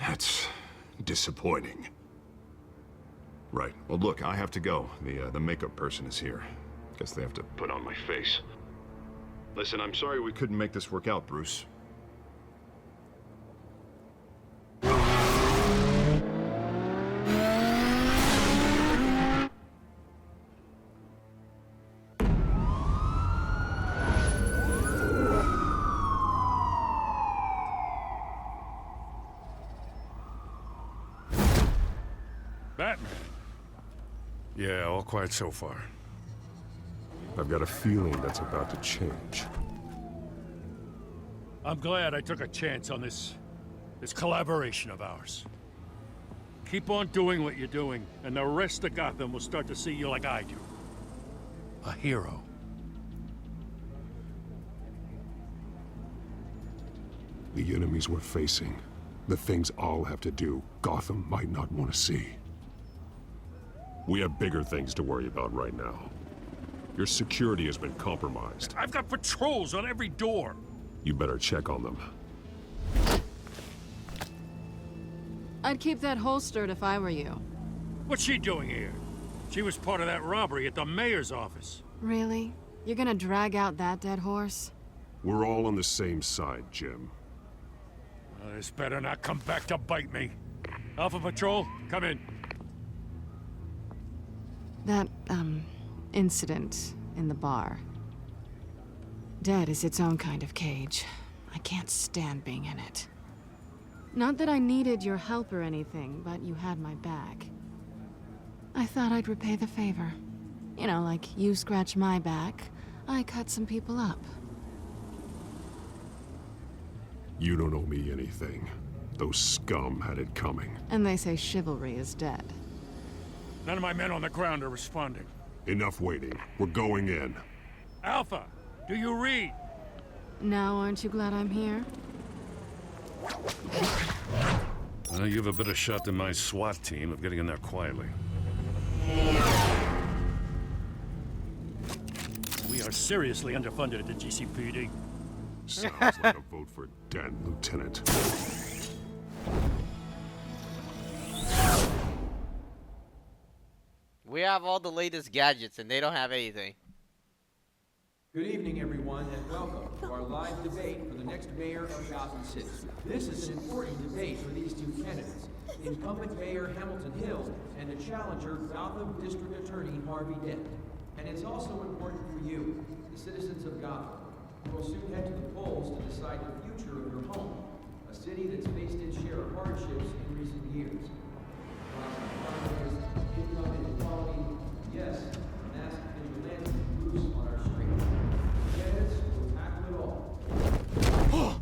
That's disappointing. Right. Well, look, I have to go. The makeup person is here. Guess they have to put on my face. Listen, I'm sorry we couldn't make this work out, Bruce. Batman. Yeah, all quiet so far. I've got a feeling that's about to change. I'm glad I took a chance on this collaboration of ours. Keep on doing what you're doing, and the rest of Gotham will start to see you like I do. A hero. The enemies we're facing, the things I'll have to do, Gotham might not want to see. We have bigger things to worry about right now. Your security has been compromised. I've got patrols on every door. You better check on them. I'd keep that holstered if I were you. What's she doing here? She was part of that robbery at the mayor's office. Really? You're gonna drag out that dead horse? We're all on the same side, Jim. Well, this better not come back to bite me. Alpha Patrol, come in. That, incident in the bar. Dead is its own kind of cage. I can't stand being in it. Not that I needed your help or anything, but you had my back. I thought I'd repay the favor. You know, like you scratch my back, I cut some people up. You don't owe me anything. Those scum had it coming. And they say chivalry is dead. None of my men on the ground are responding. Enough waiting. We're going in. Alpha, do you read? Now aren't you glad I'm here? You have a better shot than my SWAT team of getting in there quietly. We are seriously underfunded at the GCPD. Sounds like a vote for Dent, Lieutenant. We have all the latest gadgets and they don't have anything. Good evening, everyone, and welcome to our live debate for the next mayor of Gotham City. This is an important debate for these two candidates, incumbent Mayor Hamilton Hill and the challenger Gotham District Attorney Harvey Dent. And it's also important for you, the citizens of Gotham, who will soon head to the polls to decide the future of your home, a city that's faced its share of hardships in recent years. Income inequality, yes, mass vigilante loose on our streets. Candidates will tackle it all. Oh,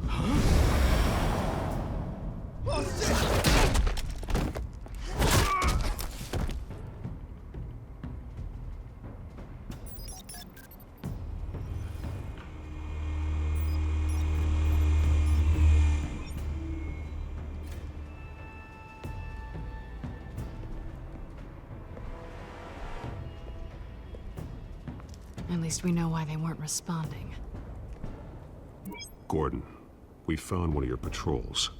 shit! At least we know why they weren't responding. Gordon, we found one of your patrols.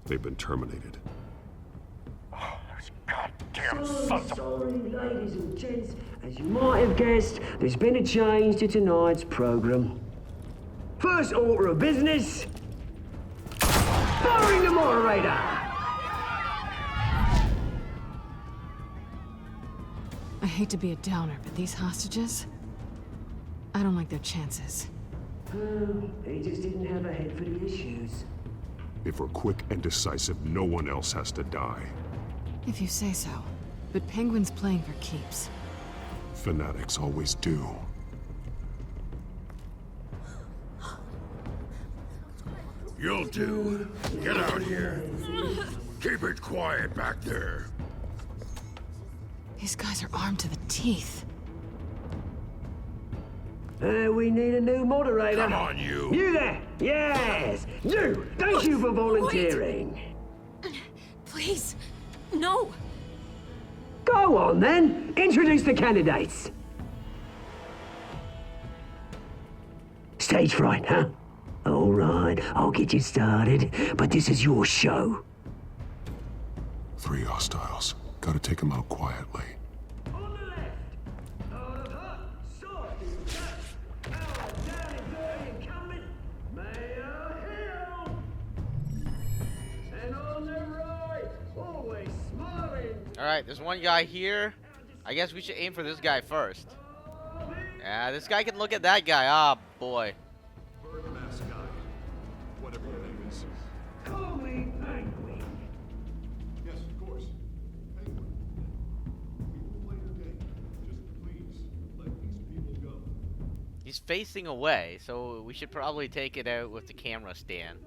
They've been terminated. Goddamn sons of... Sorry, ladies and gents. As you might have guessed, there's been a change to tonight's program. First order of business... firing the moderator! I hate to be a downer, but these hostages... I don't like their chances. They just didn't have a head for the issues. If we're quick and decisive, no one else has to die. If you say so. But Penguin's playing for keeps. Fanatics always do. You'll do. Get out here. Keep it quiet back there. These guys are armed to the teeth. We need a new moderator. Come on, you. You there! Yes! You! Thank you for volunteering. Please, no. Go on, then. Introduce the candidates. Stage fright, huh? All right, I'll get you started, but this is your show. 3 hostiles. Gotta take them out quietly. Alright, there's one guy here. I guess we should aim for this guy first. Yeah, this guy can look at that guy. Ah, boy. Mask guy. Whatever your name is. Call me Penguin. Yes, of course. Penguin. We will play your game. Just please, let these people go. He's facing away, so we should probably take it out with the camera stand.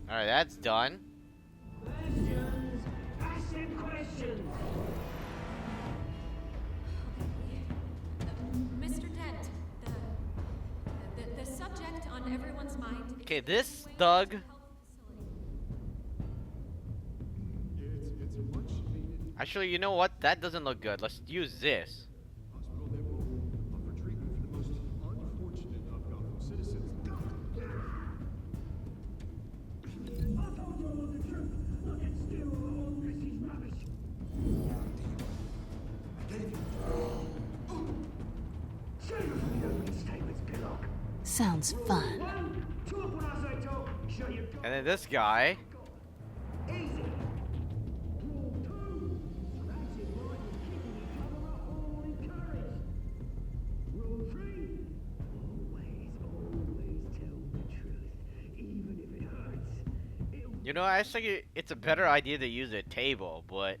Alright, that's done. Questions. Ask them questions. Mr. Dent, the subject on everyone's mind. Okay, this thug. Actually, you know what? That doesn't look good. Let's use this. Sounds fun. And then this guy. You know, I think it's a better idea to use a table, but...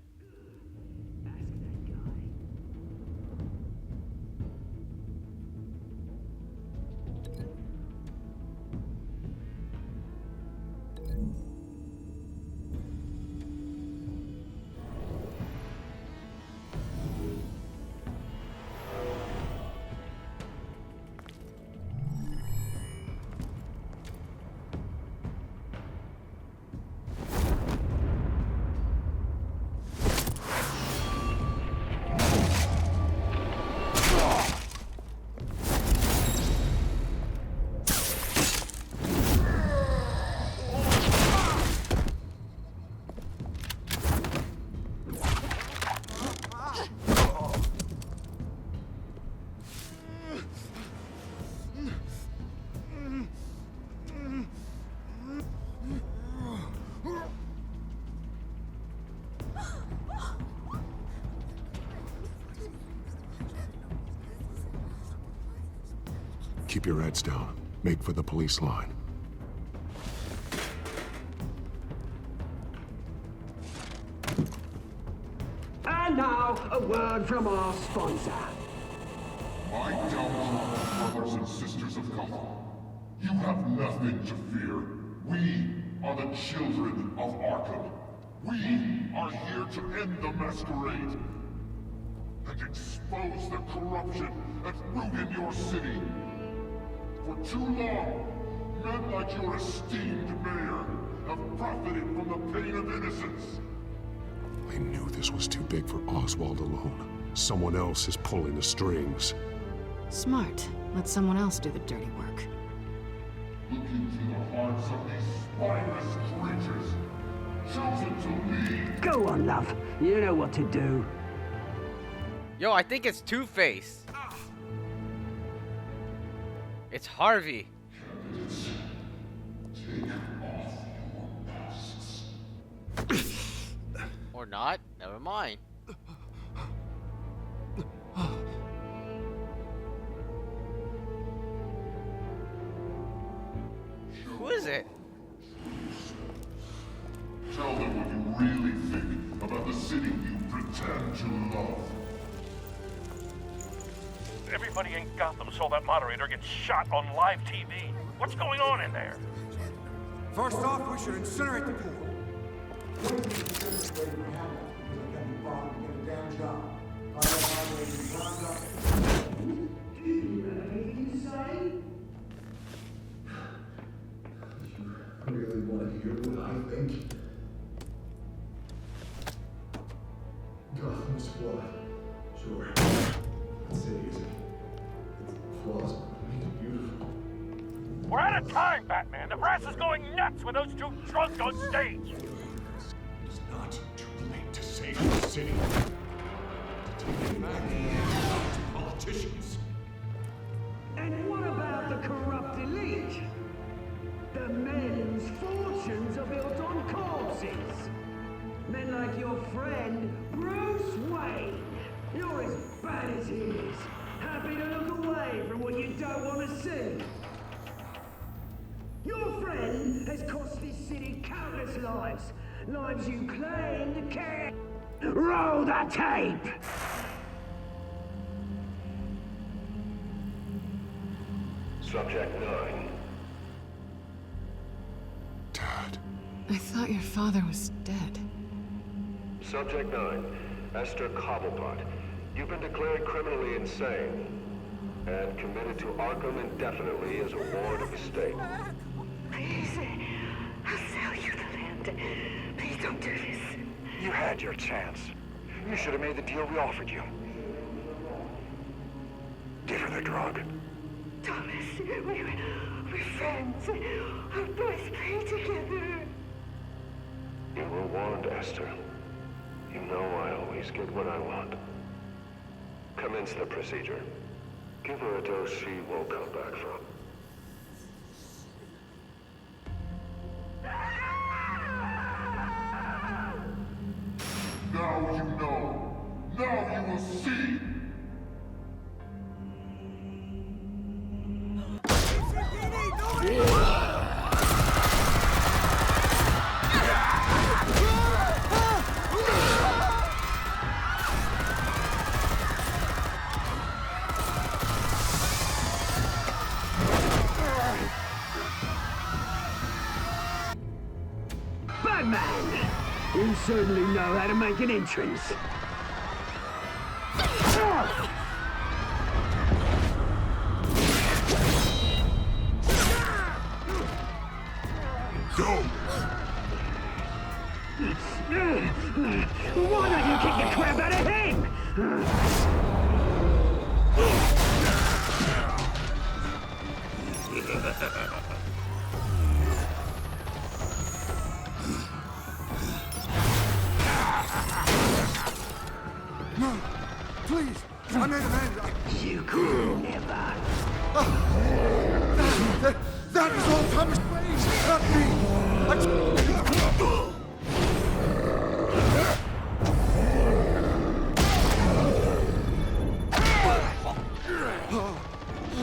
Keep your heads down. Make for the police line. And now, a word from our sponsor. My downfall, brothers and sisters of Gotham. You have nothing to fear. We are the children of Arkham. We are here to end the masquerade and expose the corruption at root in your city. For too long, men like your esteemed mayor have profited from the pain of innocence. I knew this was too big for Oswald alone. Someone else is pulling the strings. Smart. Let someone else do the dirty work. Look into the hearts of these spineless creatures, chosen to lead. Go on, love. You know what to do. Yo, I think it's Two-Face. It's Harvey. Or not. Never mind. Who is it? Tell them what you really think about the city you pretend to love. Everybody in Gotham saw that moderator get shot on live TV. What's going on in there? First off, we should incinerate the pool. I really want to hear what I think. Gotham's flawed. Sure. The city is flaws, but made it beautiful. We're out of time, Batman. The press is going nuts with those two drunks on stage. It's not too late to save the city. To take it back to politicians. And what about the corrupt elite? The men's fortunes are built on corpses. Men like your friend, Bruce Wayne. You're as bad as he is. Happy to look away from what you don't want to see. Your friend has cost this city countless lives. Lives you claim to care. Roll the tape! Subject 9. I thought your father was dead. Subject 9. Esther Cobblepot. You've been declared criminally insane and committed to Arkham indefinitely as a ward of the state. Please, I'll sell you the land. Please don't do this. You had your chance. You should have made the deal we offered you. Give her the drug. Thomas, we're friends. Our boys play together. You were warned, Esther. You know I always get what I want. Commence the procedure. Give her a dose she won't come back from. Now you know. Now you will see. Batman! You certainly know how to make an entrance. Go! Why don't you kick the crap out of him? No, please, I made a man. You could never. That is all Thomas Wayne's, not me.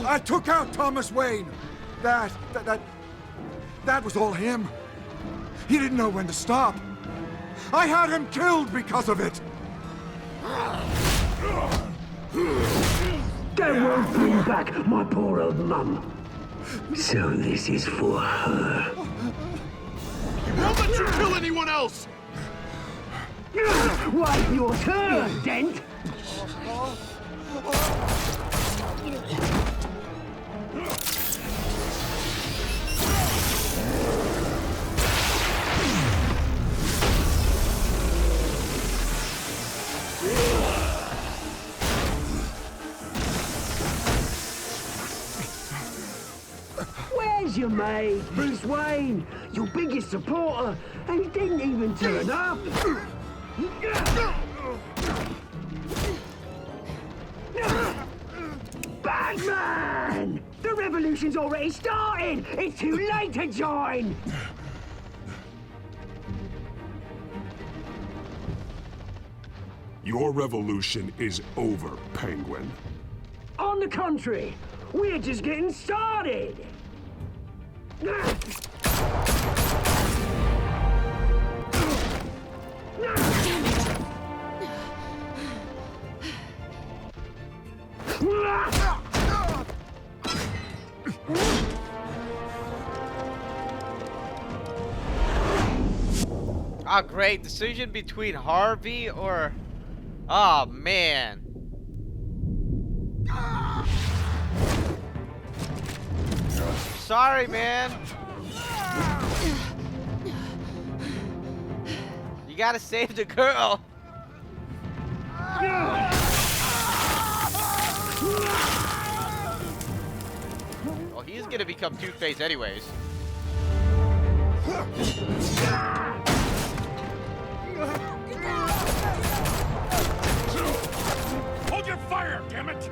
I I took out Thomas Wayne. That was all him. He didn't know when to stop. I had him killed because of it. That won't bring back my poor old mum. So this is for her. He won't let you kill anyone else! Wait your turn, Dent! Where's your mate, Bruce Wayne? Your biggest supporter, and he didn't even turn up. Batman! The revolution's already started! It's too late to join! Your revolution is over, Penguin. On the contrary, we're just getting started! Ah, great. Decision between Harvey or... Oh, man. Sorry, man. You gotta save the girl. Oh, he's gonna become Two-Face anyways. Hold your fire, damn it!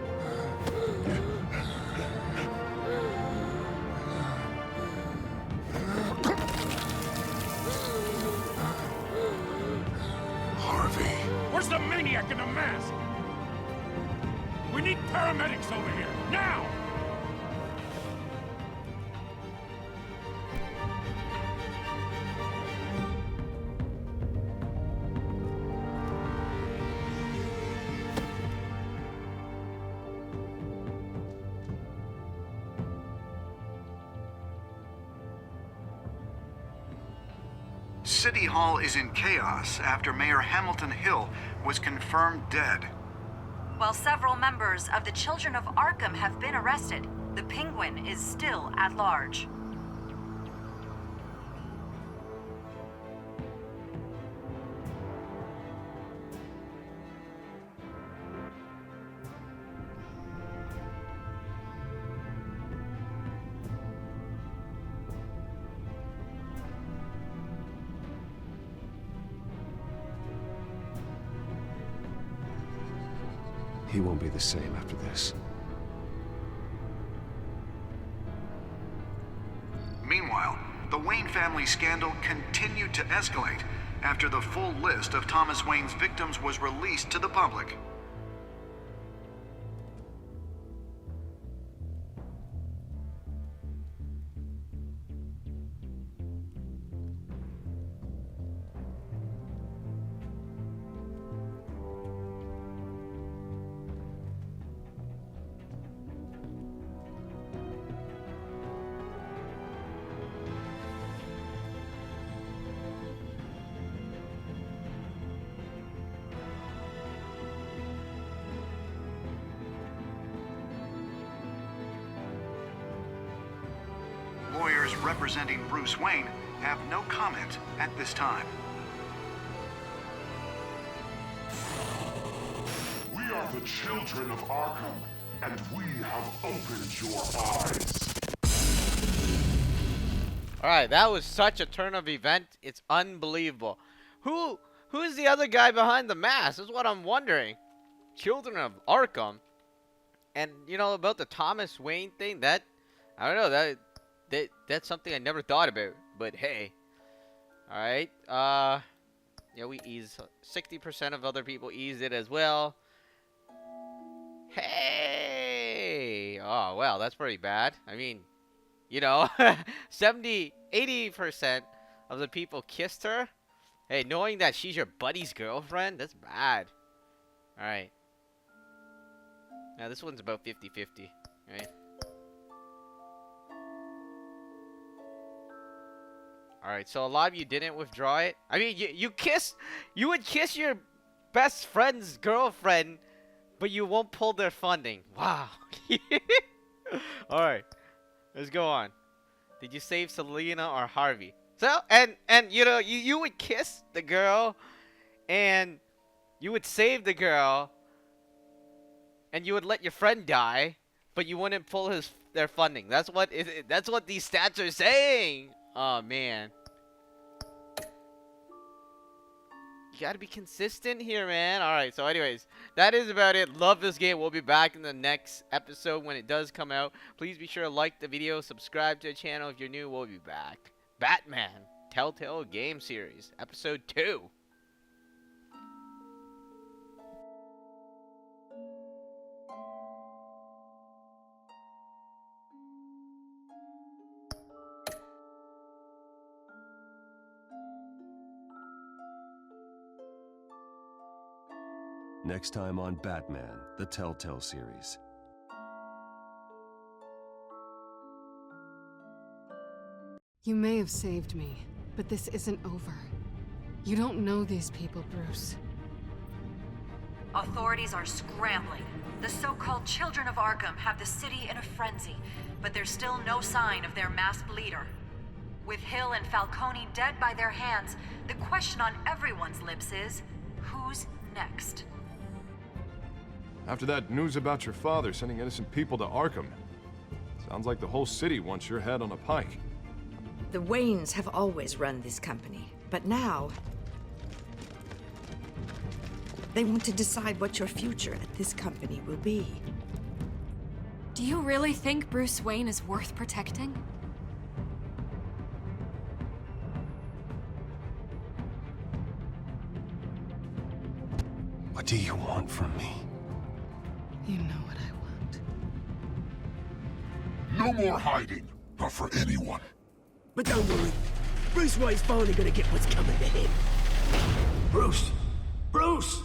Harvey. Where's the maniac in the mask? We need paramedics over here, now! City Hall is in chaos after Mayor Hamilton Hill was confirmed dead. While several members of the Children of Arkham have been arrested, the Penguin is still at large. He won't be the same after this. Meanwhile, the Wayne family scandal continued to escalate after the full list of Thomas Wayne's victims was released to the public. Lawyers representing Bruce Wayne have no comment at this time. We are the children of Arkham, and we have opened your eyes. Alright, that was such a turn of event. It's unbelievable. Who's the other guy behind the mask? Is what I'm wondering. Children of Arkham. And you know about the Thomas Wayne thing, that I don't know, that's something I never thought about. But hey. Alright. Yeah, we ease 60% of other people eased it as well. Hey! Oh, well, that's pretty bad. I mean, you know, 80% of the people kissed her. Hey, knowing that she's your buddy's girlfriend, that's bad. Alright. Now, this one's about 50-50, right? Alright, so a lot of you didn't withdraw it. I mean, you would kiss your best friend's girlfriend, but you won't pull their funding. Wow. Alright, let's go on. Did you save Selena or Harvey? So, and you know, you would kiss the girl, and you would save the girl, and you would let your friend die, but you wouldn't pull their funding. That's what these stats are saying. Oh man. You gotta be consistent here, man. Alright, so anyways, that is about it. Love this game. We'll be back in the next episode when it does come out. Please be sure to like the video, subscribe to the channel if you're new. We'll be back. Batman, Telltale Game Series, Episode 2. Next time on Batman, the Telltale Series. You may have saved me, but this isn't over. You don't know these people, Bruce. Authorities are scrambling. The so-called Children of Arkham have the city in a frenzy, but there's still no sign of their masked leader. With Hill and Falcone dead by their hands, the question on everyone's lips is, who's next? After that news about your father sending innocent people to Arkham, sounds like the whole city wants your head on a pike. The Waynes have always run this company, but now they want to decide what your future at this company will be. Do you really think Bruce Wayne is worth protecting? What do you want from me? You know what I want. No more hiding, not for anyone. But don't worry, Bruce Wayne's finally gonna get what's coming to him. Bruce! Bruce!